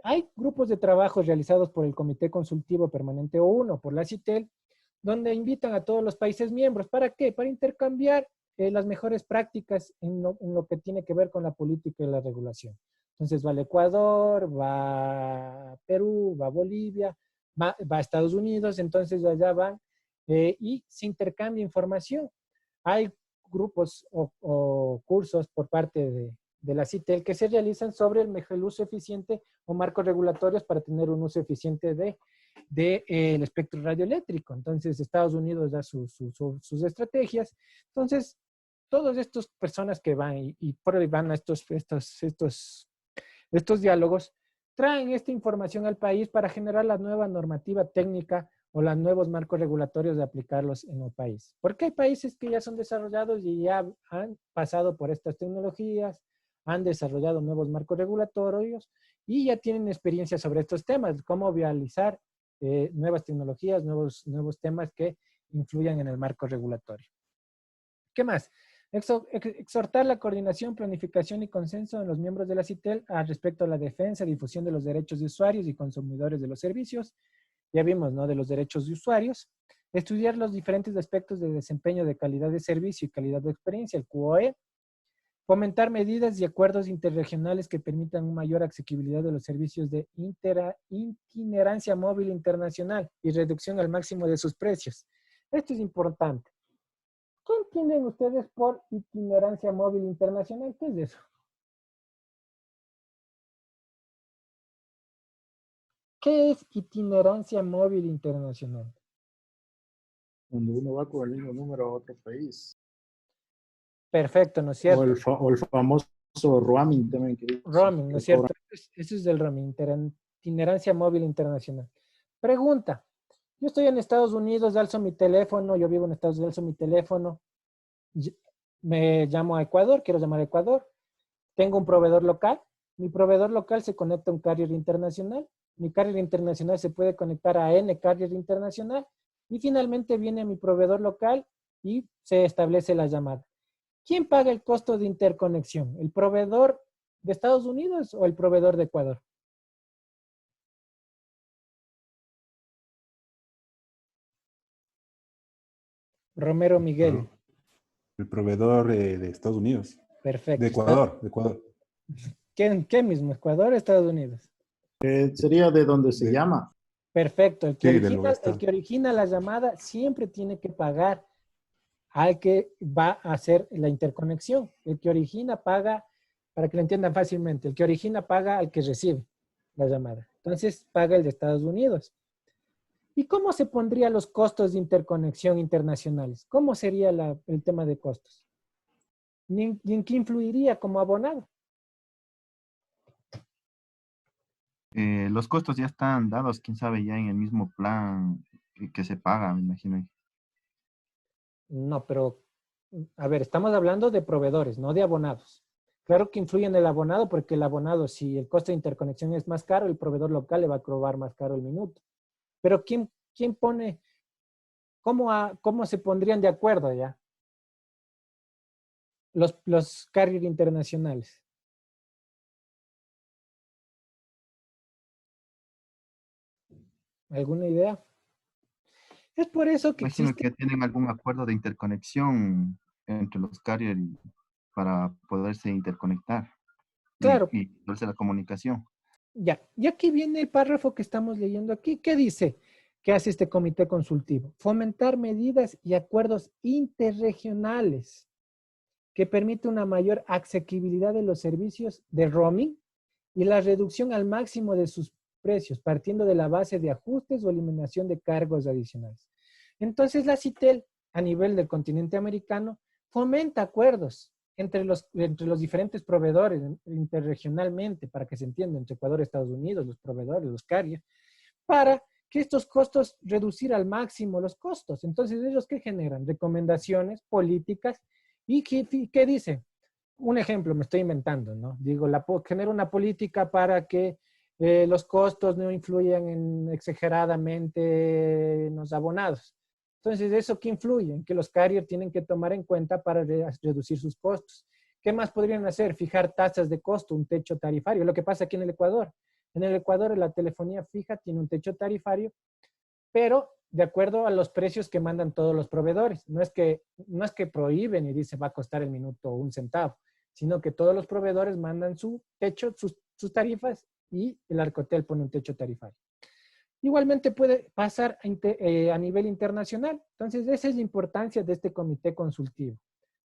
Hay grupos de trabajo realizados por el Comité Consultivo Permanente 1, por la CITEL, donde invitan a todos los países miembros. ¿Para qué? Para intercambiar las mejores prácticas en lo que tiene que ver con la política y la regulación. Entonces va el Ecuador, va Perú, va Bolivia, va a Estados Unidos, entonces allá van y se intercambia información. Hay grupos o cursos por parte de la CITEL que se realizan sobre el mejor uso eficiente o marcos regulatorios para tener un uso eficiente del espectro radioeléctrico. Entonces Estados Unidos da sus estrategias. Entonces todas estas personas que van y van a estos diálogos traen esta información al país para generar la nueva normativa técnica o los nuevos marcos regulatorios de aplicarlos en el país. Porque hay países que ya son desarrollados y ya han pasado por estas tecnologías, han desarrollado nuevos marcos regulatorios y ya tienen experiencia sobre estos temas, cómo viabilizar nuevas tecnologías, nuevos temas que influyan en el marco regulatorio. ¿Qué más? Exhortar la coordinación, planificación y consenso en los miembros de la CITEL respecto a la defensa y difusión de los derechos de usuarios y consumidores de los servicios. Ya vimos, ¿no? De los derechos de usuarios. Estudiar los diferentes aspectos de desempeño de calidad de servicio y calidad de experiencia, el QoE. Fomentar medidas y acuerdos interregionales que permitan una mayor asequibilidad de los servicios de itinerancia móvil internacional y reducción al máximo de sus precios. Esto es importante. ¿Qué entienden ustedes por itinerancia móvil internacional? ¿Qué es eso? ¿Qué es itinerancia móvil internacional? Cuando uno va con el mismo número a otro país. Perfecto, ¿no es cierto? O el famoso roaming también. Roaming, ¿no es cierto? Eso es del roaming, itinerancia móvil internacional. Pregunta. Yo estoy en Estados Unidos, alzo mi teléfono, yo vivo en Estados Unidos, alzo mi teléfono, me llamo a Ecuador, quiero llamar a Ecuador, tengo un proveedor local, mi proveedor local se conecta a un carrier internacional, mi carrier internacional se puede conectar a N carrier internacional y finalmente viene mi proveedor local y se establece la llamada. ¿Quién paga el costo de interconexión? ¿El proveedor de Estados Unidos o el proveedor de Ecuador? Romero Miguel. El proveedor de Estados Unidos. Perfecto. De Ecuador. ¿Qué mismo? ¿Ecuador o Estados Unidos? Sería de donde se llama. Perfecto. El que origina la llamada siempre tiene que pagar al que va a hacer la interconexión. El que origina paga, para que lo entiendan fácilmente, el que origina paga al que recibe la llamada. Entonces paga el de Estados Unidos. ¿Y cómo se pondrían los costos de interconexión internacionales? ¿Cómo sería el tema de costos? ¿Y en qué influiría como abonado? Los costos ya están dados, quién sabe, ya en el mismo plan que se paga, me imagino. No, pero, a ver, estamos hablando de proveedores, no de abonados. Claro que influye en el abonado porque el abonado, si el costo de interconexión es más caro, el proveedor local le va a cobrar más caro el minuto. Pero ¿quién pone, cómo se pondrían de acuerdo ya? Los carriers internacionales. ¿Alguna idea? Es por eso que imagino que tienen algún acuerdo de interconexión entre los carriers para poderse interconectar. Claro. Y darse la comunicación. Ya, y aquí viene el párrafo que estamos leyendo aquí. ¿Qué dice? ¿Qué hace este comité consultivo? Fomentar medidas y acuerdos interregionales que permite una mayor asequibilidad de los servicios de roaming y la reducción al máximo de sus precios, partiendo de la base de ajustes o eliminación de cargos adicionales. Entonces, la CITEL, a nivel del continente americano, fomenta acuerdos entre los diferentes proveedores interregionalmente, para que se entienda, entre Ecuador y Estados Unidos, los proveedores, los carriers, para que estos costos, reducir al máximo los costos. Entonces, ¿ellos qué generan? Recomendaciones, políticas, y ¿qué dice? Un ejemplo, me estoy inventando, ¿no? Digo, genera una política para que los costos no influyan exageradamente en los abonados. Entonces, ¿eso qué influye? En que los carriers tienen que tomar en cuenta para reducir sus costos. ¿Qué más podrían hacer? Fijar tasas de costo, un techo tarifario. Lo que pasa aquí en el Ecuador. En el Ecuador la telefonía fija tiene un techo tarifario, pero de acuerdo a los precios que mandan todos los proveedores. No es que prohíben y dice va a costar el minuto 1 centavo, sino que todos los proveedores mandan su techo, sus tarifas, y el Arcotel pone un techo tarifario. Igualmente puede pasar a nivel internacional. Entonces, esa es la importancia de este comité consultivo.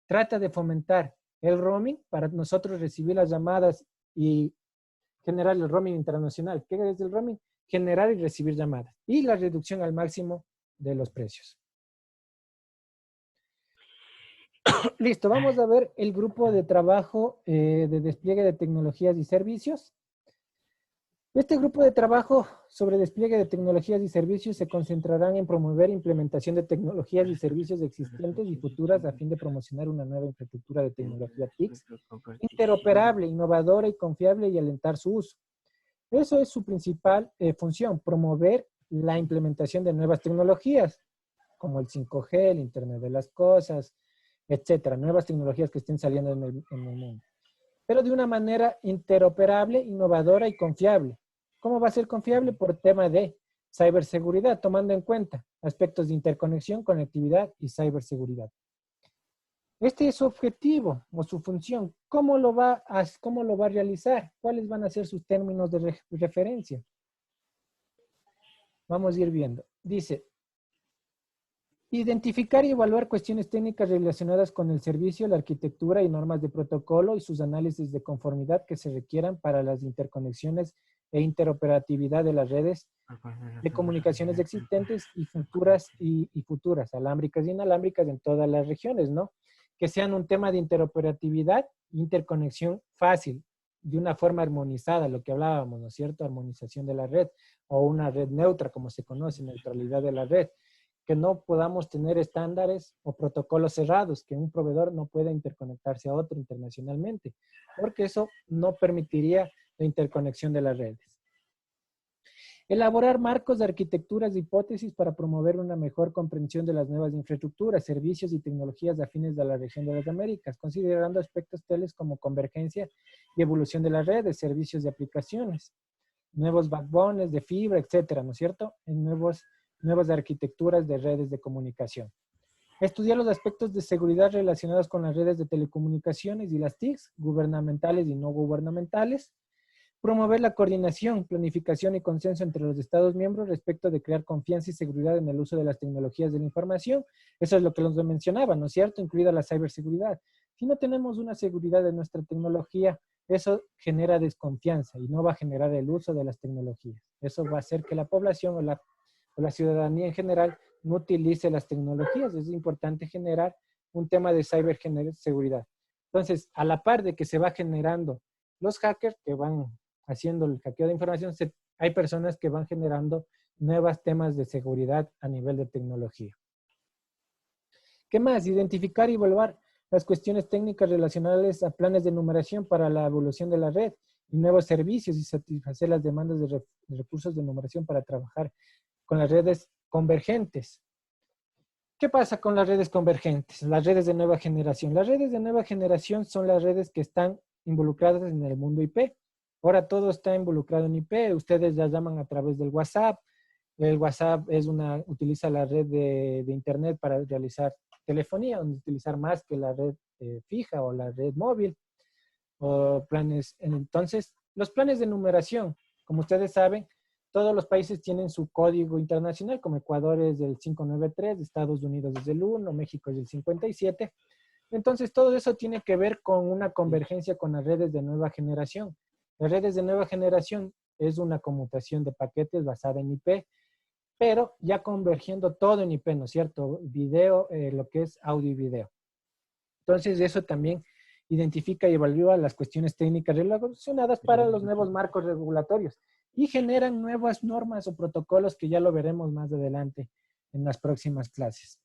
Trata de fomentar el roaming para nosotros recibir las llamadas y generar el roaming internacional. ¿Qué es el roaming? Generar y recibir llamadas. Y la reducción al máximo de los precios. Listo, vamos a ver el grupo de trabajo de despliegue de tecnologías y servicios. Este grupo de trabajo sobre despliegue de tecnologías y servicios se concentrarán en promover implementación de tecnologías y servicios existentes y futuras a fin de promocionar una nueva infraestructura de tecnología TICS interoperable, innovadora y confiable y alentar su uso. Eso es su principal función, promover la implementación de nuevas tecnologías, como el 5G, el Internet de las Cosas, etcétera, nuevas tecnologías que estén saliendo en el mundo. Pero de una manera interoperable, innovadora y confiable. ¿Cómo va a ser confiable? Por tema de ciberseguridad, tomando en cuenta aspectos de interconexión, conectividad y ciberseguridad. Este es su objetivo o su función. ¿Cómo lo va a realizar? ¿Cuáles van a ser sus términos de referencia? Vamos a ir viendo. Dice, identificar y evaluar cuestiones técnicas relacionadas con el servicio, la arquitectura y normas de protocolo y sus análisis de conformidad que se requieran para las interconexiones e interoperatividad de las redes de comunicaciones existentes y futuras, alámbricas y inalámbricas en todas las regiones, ¿no? Que sean un tema de interoperatividad, interconexión fácil, de una forma armonizada, lo que hablábamos, ¿no es cierto? Armonización de la red o una red neutra, como se conoce, neutralidad de la red. Que no podamos tener estándares o protocolos cerrados, que un proveedor no pueda interconectarse a otro internacionalmente, porque eso no permitiría la interconexión de las redes. Elaborar marcos de arquitecturas de hipótesis para promover una mejor comprensión de las nuevas infraestructuras, servicios y tecnologías afines de la región de las Américas, considerando aspectos tales como convergencia y evolución de las redes, servicios y aplicaciones, nuevos backbones de fibra, etcétera, ¿no es cierto? En nuevas arquitecturas de redes de comunicación. Estudiar los aspectos de seguridad relacionados con las redes de telecomunicaciones y las TICs, gubernamentales y no gubernamentales. Promover la coordinación, planificación y consenso entre los Estados miembros respecto de crear confianza y seguridad en el uso de las tecnologías de la información. Eso es lo que los mencionaba, ¿no es cierto? Incluida la ciberseguridad. Si no tenemos una seguridad de nuestra tecnología, eso genera desconfianza y no va a generar el uso de las tecnologías. Eso va a hacer que la población o la ciudadanía en general no utilice las tecnologías. Es importante generar un tema de ciberseguridad. Entonces, a la par de que se va generando los hackers que van haciendo el hackeo de información, hay personas que van generando nuevos temas de seguridad a nivel de tecnología. ¿Qué más? Identificar y evaluar las cuestiones técnicas relacionadas a planes de numeración para la evolución de la red y nuevos servicios y satisfacer las demandas de recursos de numeración para trabajar con las redes convergentes. ¿Qué pasa con las redes convergentes? Las redes de nueva generación. Las redes de nueva generación son las redes que están involucradas en el mundo IP. Ahora todo está involucrado en IP. Ustedes ya llaman a través del WhatsApp. El WhatsApp utiliza la red de Internet para realizar telefonía, utilizar más que la red fija o la red móvil o planes. Entonces, los planes de numeración, como ustedes saben, todos los países tienen su código internacional, como Ecuador es del 593, Estados Unidos es del 1, México es del 57. Entonces, todo eso tiene que ver con una convergencia con las redes de nueva generación. Las redes de nueva generación es una conmutación de paquetes basada en IP, pero ya convergiendo todo en IP, ¿no es cierto? Video, lo que es audio y video. Entonces, eso también identifica y evalúa las cuestiones técnicas relacionadas para los nuevos marcos regulatorios y generan nuevas normas o protocolos que ya lo veremos más adelante en las próximas clases.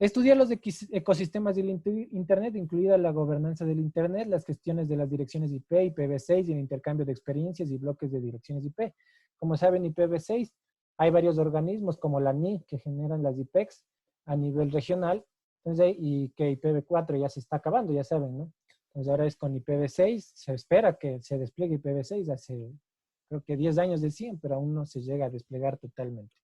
Estudiar los ecosistemas del Internet, incluida la gobernanza del Internet, las cuestiones de las direcciones IP, IPv6 y el intercambio de experiencias y bloques de direcciones IP. Como saben, IPv6, hay varios organismos como la NI que generan las IPEX a nivel regional, entonces, y que IPv4 ya se está acabando, ya saben, ¿no? Entonces ahora es con IPv6, se espera que se despliegue IPv6 hace, creo que 10 años decían, pero aún no se llega a desplegar totalmente.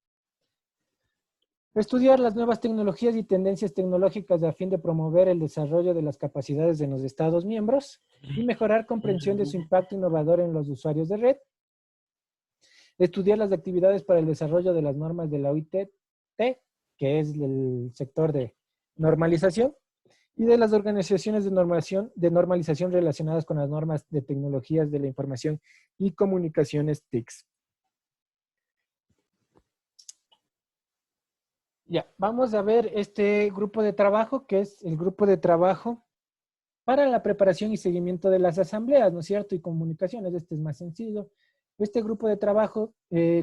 Estudiar las nuevas tecnologías y tendencias tecnológicas a fin de promover el desarrollo de las capacidades de los Estados miembros y mejorar comprensión de su impacto innovador en los usuarios de red. Estudiar las actividades para el desarrollo de las normas de la OIT, que es el sector de normalización, y de las organizaciones de normalización relacionadas con las normas de tecnologías de la información y comunicaciones TICs. Ya, vamos a ver este grupo de trabajo, que es el grupo de trabajo para la preparación y seguimiento de las asambleas, ¿no es cierto? Y comunicaciones, este es más sencillo. Este grupo de trabajo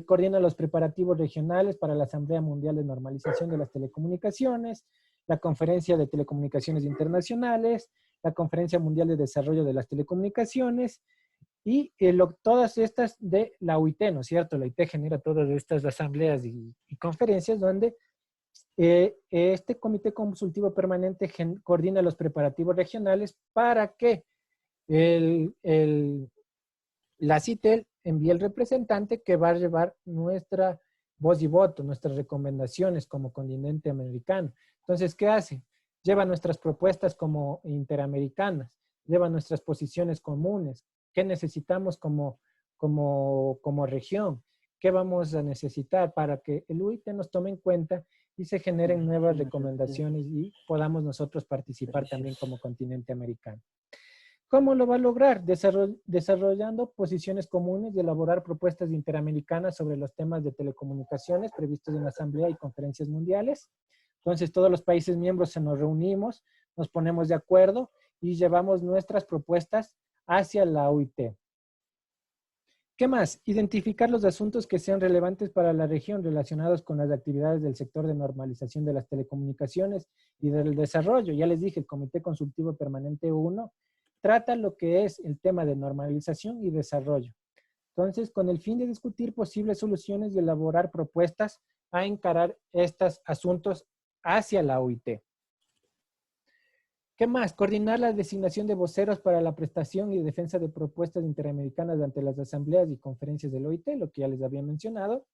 coordina los preparativos regionales para la Asamblea Mundial de Normalización de las Telecomunicaciones, la Conferencia de Telecomunicaciones Internacionales, la Conferencia Mundial de Desarrollo de las Telecomunicaciones y todas estas de la OIT, ¿no es cierto? La OIT genera todas estas asambleas y conferencias donde este Comité Consultivo Permanente coordina los preparativos regionales para que la CITEL envía el representante que va a llevar nuestra voz y voto, nuestras recomendaciones como continente americano. Entonces, ¿qué hace? Lleva nuestras propuestas como interamericanas, lleva nuestras posiciones comunes, qué necesitamos como región, qué vamos a necesitar para que el UIT nos tome en cuenta y se generen nuevas recomendaciones y podamos nosotros participar también como continente americano. ¿Cómo lo va a lograr? Desarrollando posiciones comunes y elaborar propuestas interamericanas sobre los temas de telecomunicaciones previstos en la Asamblea y conferencias mundiales. Entonces, todos los países miembros nos reunimos, nos ponemos de acuerdo y llevamos nuestras propuestas hacia la OIT. ¿Qué más? Identificar los asuntos que sean relevantes para la región relacionados con las actividades del sector de normalización de las telecomunicaciones y del desarrollo. Ya les dije, el Comité Consultivo Permanente 1 trata lo que es el tema de normalización y desarrollo. Entonces, con el fin de discutir posibles soluciones y elaborar propuestas a encarar estos asuntos hacia la OIT. ¿Qué más? Coordinar la designación de voceros para la prestación y defensa de propuestas interamericanas ante las asambleas y conferencias del OIT, lo que ya les había mencionado.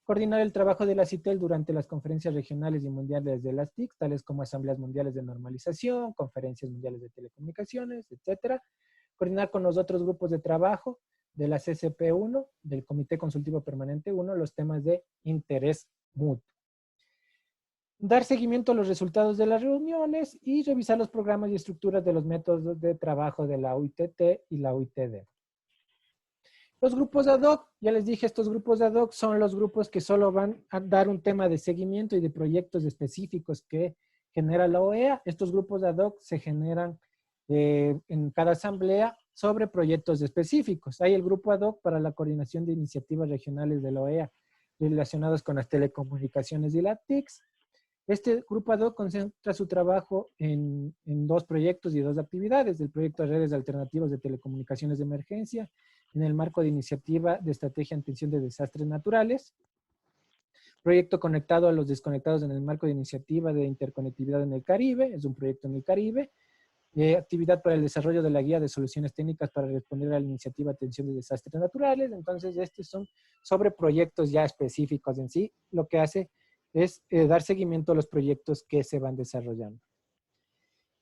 Coordinar el trabajo de la CITEL durante las conferencias regionales y mundiales de las TIC, tales como asambleas mundiales de normalización, conferencias mundiales de telecomunicaciones, etc. Coordinar con los otros grupos de trabajo de la CCP1, del Comité Consultivo Permanente 1, los temas de interés mutuo. Dar seguimiento a los resultados de las reuniones y revisar los programas y estructuras de los métodos de trabajo de la OITT y la OITD. Los grupos ad hoc, ya les dije, estos grupos ad hoc son los grupos que solo van a dar un tema de seguimiento y de proyectos específicos que genera la OEA. Estos grupos ad hoc se generan en cada asamblea sobre proyectos específicos. Hay el grupo ad hoc para la coordinación de iniciativas regionales de la OEA relacionados con las telecomunicaciones y la TICS. Este grupo ad hoc concentra su trabajo en dos proyectos y dos actividades. El proyecto de redes alternativas de telecomunicaciones de emergencia en el marco de iniciativa de estrategia en atención de desastres naturales. Proyecto conectado a los desconectados en el marco de iniciativa de interconectividad en el Caribe. Es un proyecto en el Caribe. Actividad para el desarrollo de la guía de soluciones técnicas para responder a la iniciativa de atención de desastres naturales. Entonces, estos son sobre proyectos ya específicos en sí. Lo que hace es dar seguimiento a los proyectos que se van desarrollando.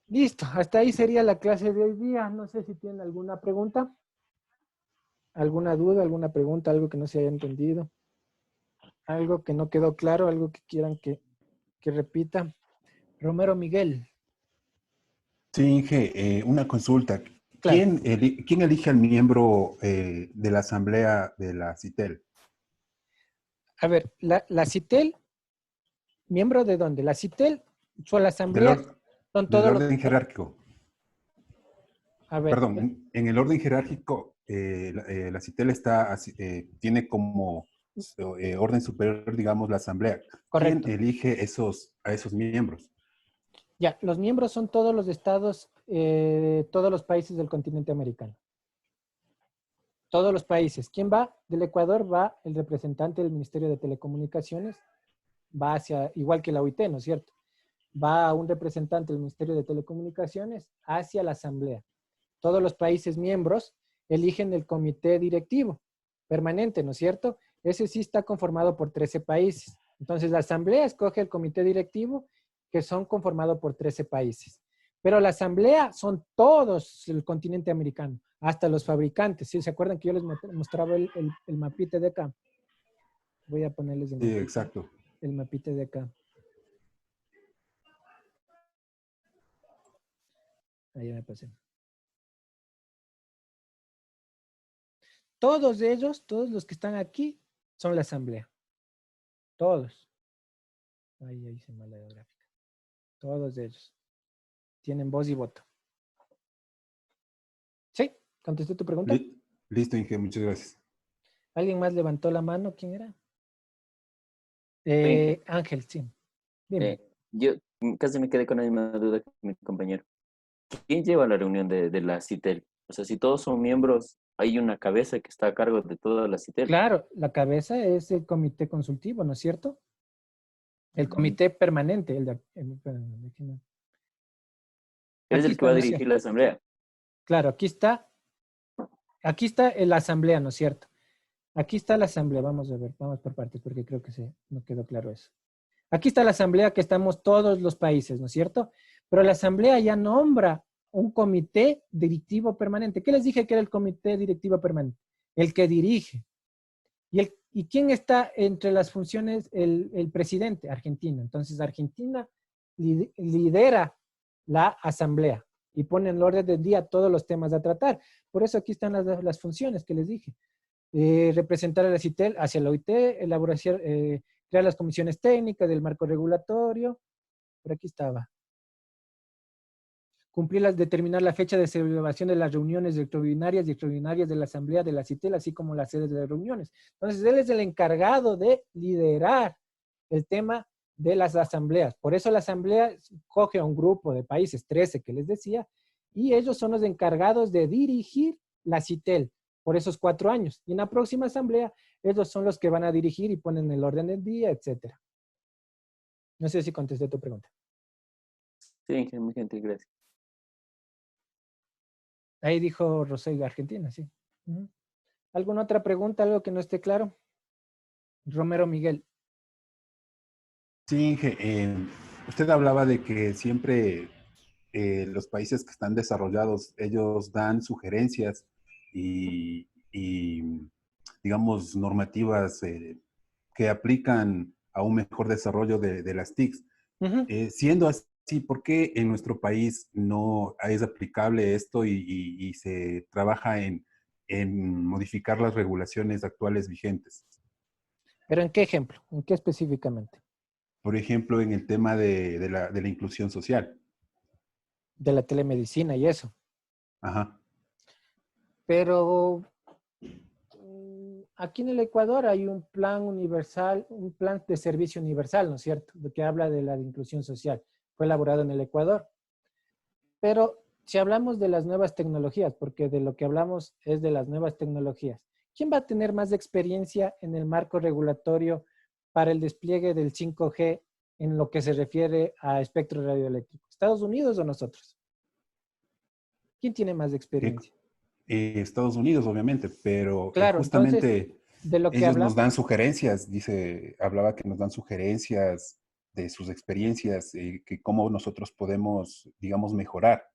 Listo, hasta ahí sería la clase de hoy día. No sé si tienen alguna pregunta, alguna duda, alguna pregunta, algo que no se haya entendido, algo que no quedó claro, algo que quieran que repita. Romero Miguel. Sí, Inge, una consulta. Claro. ¿Quién elige al miembro de la asamblea de la CITEL? A ver, la CITEL, ¿miembro de dónde? La CITEL, la asamblea, son todos del orden jerárquico. A ver. Perdón, en el orden jerárquico, la CITEL tiene como orden superior, digamos, la asamblea. Correcto. ¿Quién elige a esos miembros? Ya, los miembros son todos los estados, todos los países del continente americano. Todos los países. ¿Quién va? Del Ecuador va el representante del Ministerio de Telecomunicaciones, va hacia, igual que la OIT, ¿no es cierto? Va un representante del Ministerio de Telecomunicaciones hacia la asamblea. Todos los países miembros eligen el comité directivo permanente, ¿no es cierto? Ese sí está conformado por 13 países. Entonces, la asamblea escoge el comité directivo que son conformados por 13 países. Pero la asamblea son todos el continente americano, hasta los fabricantes. ¿Sí? ¿Se acuerdan que yo les mostraba el mapita de acá? Voy a ponerles el mapita, exacto. El mapita de acá. Ahí me pasé. Todos ellos, todos los que están aquí, son la asamblea. Todos. Ahí se me la gráfica. Todos ellos tienen voz y voto. ¿Sí? ¿Contesté tu pregunta? Listo, Inge, muchas gracias. ¿Alguien más levantó la mano? ¿Quién era? Ángel, sí. Dime. Yo casi me quedé con la misma duda que mi compañero. ¿Quién lleva la reunión de la CITEL? O sea, si todos son miembros, hay una cabeza que está a cargo de toda la CITEL. Claro, la cabeza es el comité consultivo, ¿no es cierto? El comité permanente. Es el que va a dirigir la asamblea. Claro, aquí está la asamblea, ¿no es cierto? Aquí está la asamblea, vamos a ver, vamos por partes porque creo que no quedó claro eso. Aquí está la asamblea que estamos todos los países, ¿no es cierto? Pero la asamblea ya nombra un comité directivo permanente. ¿Qué les dije que era el comité directivo permanente? El que dirige. ¿Y quién está entre las funciones? El presidente, Argentina. Entonces, Argentina lidera la asamblea y pone en el orden del día todos los temas a tratar. Por eso aquí están las funciones que les dije. Representar a la CITEL hacia la OIT, elaboración, crear las comisiones técnicas del marco regulatorio. Por aquí estaba. Determinar la fecha de celebración de las reuniones extraordinarias y extraordinarias de la Asamblea de la CITEL, así como las sedes de las reuniones. Entonces, él es el encargado de liderar el tema de las asambleas. Por eso la asamblea coge a un grupo de países, 13 que les decía, y ellos son los encargados de dirigir la CITEL por esos 4 años. Y en la próxima asamblea, ellos son los que van a dirigir y ponen el orden del día, etc. No sé si contesté tu pregunta. Sí, muy gentil, gracias. Ahí dijo Rosé, Argentina, sí. ¿Alguna otra pregunta, algo que no esté claro? Romero Miguel. Sí, Inge, usted hablaba de que siempre los países que están desarrollados, ellos dan sugerencias y digamos, normativas que aplican a un mejor desarrollo de las TICs. Siendo así, ¿por qué en nuestro país no es aplicable esto y se trabaja en modificar las regulaciones actuales vigentes? ¿Pero en qué ejemplo? ¿En qué específicamente? Por ejemplo, en el tema de la inclusión social. De la telemedicina y eso. Ajá. Pero aquí en el Ecuador hay un plan universal, un plan de servicio universal, ¿no es cierto? De que habla de la inclusión social. Fue elaborado en el Ecuador. Pero si hablamos de las nuevas tecnologías, porque de lo que hablamos es de las nuevas tecnologías, ¿quién va a tener más experiencia en el marco regulatorio para el despliegue del 5G en lo que se refiere a espectro radioeléctrico? ¿Estados Unidos o nosotros? ¿Quién tiene más experiencia? Estados Unidos, obviamente, pero claro, justamente entonces, de lo que ellos hablamos, nos dan sugerencias, hablaba que nos dan sugerencias de sus experiencias, que cómo nosotros podemos, digamos, mejorar.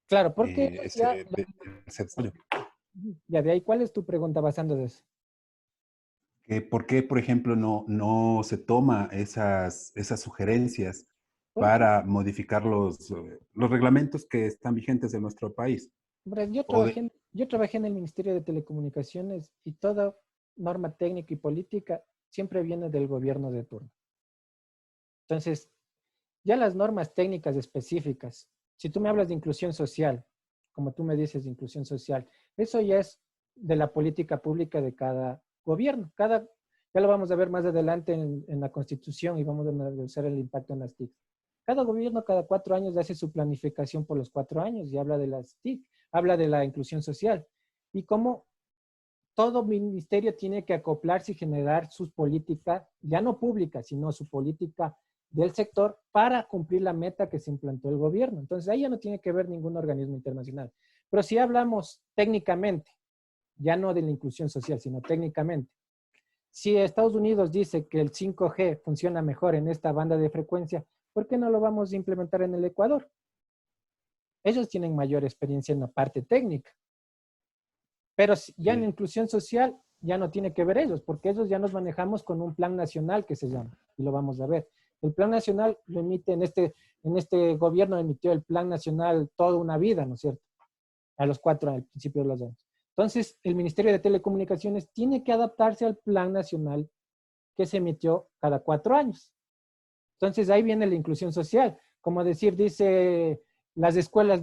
Claro, porque ese desarrollo. Ya de ahí, ¿cuál es tu pregunta basando de eso? ¿Por qué, por ejemplo, no se toma esas sugerencias para modificar los reglamentos que están vigentes en nuestro país? Hombre, yo trabajé en el Ministerio de Telecomunicaciones y toda norma técnica y política siempre viene del gobierno de turno. Entonces, ya las normas técnicas específicas, si tú me hablas de inclusión social, como tú me dices de inclusión social, eso ya es de la política pública de cada gobierno. Ya lo vamos a ver más adelante en la Constitución y vamos a analizar el impacto en las TIC. Cada gobierno cada 4 años hace su planificación por los 4 años y habla de las TIC, habla de la inclusión social. Y cómo todo ministerio tiene que acoplarse y generar sus políticas, ya no públicas, sino su política del sector para cumplir la meta que se implantó el gobierno. Entonces, ahí ya no tiene que ver ningún organismo internacional. Pero si hablamos técnicamente, ya no de la inclusión social, sino técnicamente, si Estados Unidos dice que el 5G funciona mejor en esta banda de frecuencia, ¿por qué no lo vamos a implementar en el Ecuador? Ellos tienen mayor experiencia en la parte técnica. Pero ya en inclusión social ya no tiene que ver ellos, porque ellos ya nos manejamos con un plan nacional que se llama, y lo vamos a ver. El plan nacional lo emite en este gobierno, emitió el plan nacional toda una vida, ¿no es cierto? A los 4 años, al principio de los años. Entonces, el Ministerio de Telecomunicaciones tiene que adaptarse al plan nacional que se emitió cada 4 años. Entonces, ahí viene la inclusión social. Como decir, dice las escuelas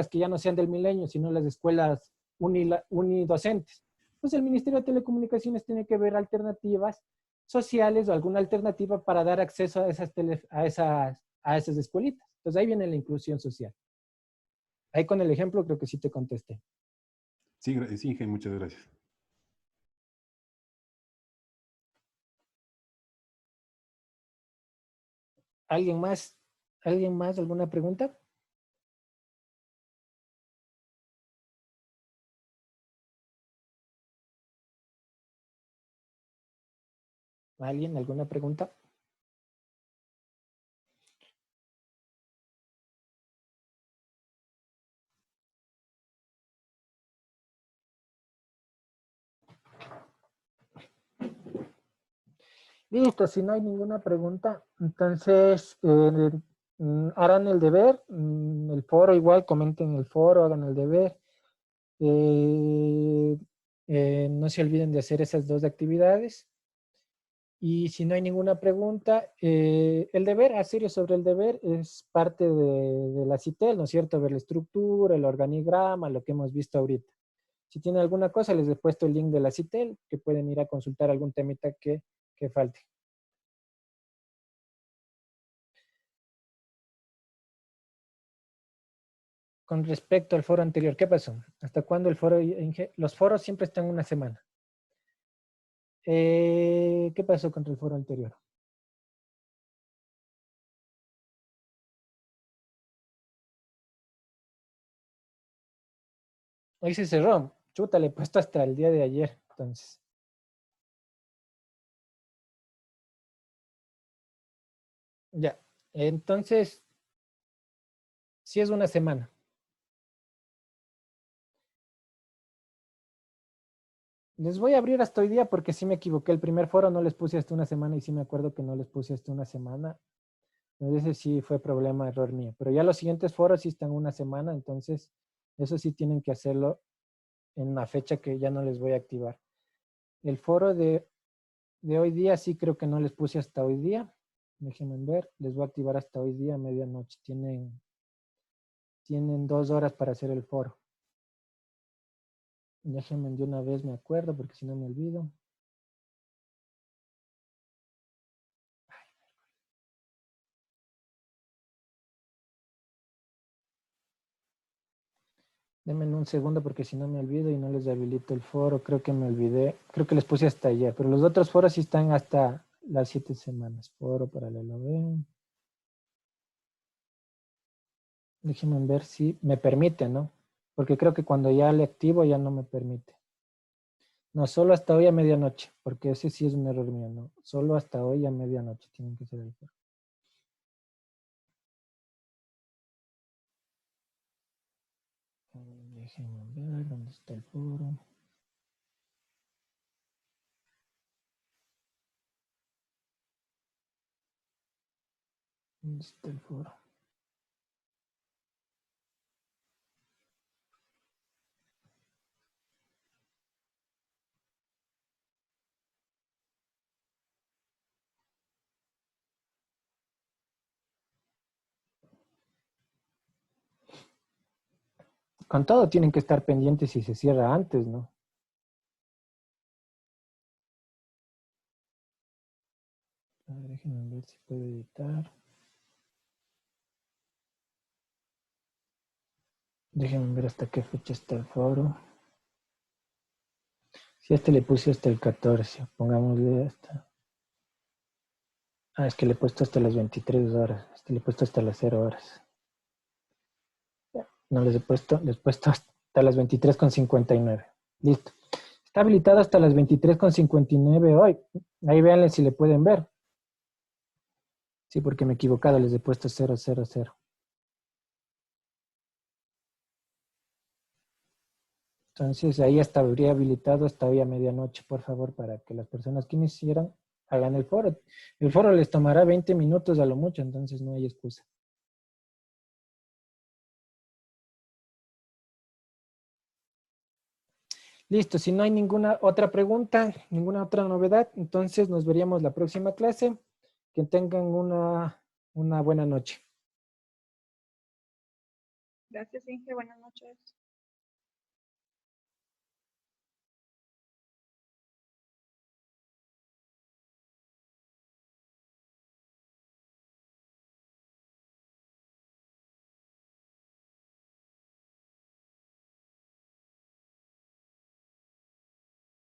que ya no sean del milenio, sino las escuelas unidocentes. pues el Ministerio de Telecomunicaciones tiene que ver alternativas sociales o alguna alternativa para dar acceso a esas escuelitas. Entonces ahí viene la inclusión social. Ahí con el ejemplo creo que sí te contesté. Sí, sí, Inge, muchas gracias. ¿Alguien más? ¿Alguien más? ¿Alguna pregunta? ¿Alguien? ¿Alguna pregunta? Listo, si no hay ninguna pregunta, entonces harán el deber, el foro igual, comenten el foro, hagan el deber. No se olviden de hacer esas 2 actividades. Y si no hay ninguna pregunta, el deber, a serio sobre el deber, es parte de la CITEL, ¿no es cierto? Ver la estructura, el organigrama, lo que hemos visto ahorita. Si tienen alguna cosa, les he puesto el link de la CITEL, que pueden ir a consultar algún temita que falte. Con respecto al foro anterior, ¿qué pasó? ¿Hasta cuándo el foro? Los foros siempre están una semana. ¿Qué pasó contra el foro anterior? Hoy se cerró. Chuta, le he puesto hasta el día de ayer, entonces. Ya, entonces, sí es una semana. Les voy a abrir hasta hoy día porque sí me equivoqué. El primer foro no les puse hasta una semana y sí me acuerdo que no les puse hasta una semana. Entonces ese sí fue problema, error mío. Pero ya los siguientes foros sí están una semana, entonces eso sí tienen que hacerlo en una fecha que ya no les voy a activar. El foro de hoy día sí creo que no les puse hasta hoy día. Déjenme ver, les voy a activar hasta hoy día, medianoche. Tienen 2 horas para hacer el foro. Déjenme de una vez, me acuerdo, porque si no me olvido. Denme un segundo porque si no me olvido y no les habilito el foro. Creo que me olvidé. Creo que les puse hasta ayer, pero los otros foros sí están hasta las 7 semanas. Foro paralelo B. Déjenme ver si me permite, ¿no? Porque creo que cuando ya le activo ya no me permite. No, solo hasta hoy a medianoche, porque ese sí es un error mío, ¿no? Solo hasta hoy a medianoche tienen que ser el foro. Déjenme ver dónde está el foro. ¿Dónde está el foro? Con todo tienen que estar pendientes si se cierra antes, ¿no? A ver, déjenme ver si puedo editar. Déjenme ver hasta qué fecha está el foro. Si a este le puse hasta el 14, pongámosle hasta... Ah, es que le he puesto hasta las 23 horas. Este le he puesto hasta las 0 horas. No les he puesto hasta las 23:59. Listo. Está habilitado hasta las 23:59 hoy. Ahí véanle si le pueden ver. Sí, porque me he equivocado, les he puesto 000. Entonces ahí hasta habría habilitado hasta hoy a medianoche, por favor, para que las personas que iniciaran hagan el foro. El foro les tomará 20 minutos a lo mucho, entonces no hay excusa. Listo, si no hay ninguna otra pregunta, ninguna otra novedad, entonces nos veríamos la próxima clase. Que tengan una buena noche. Gracias, Inge. Buenas noches.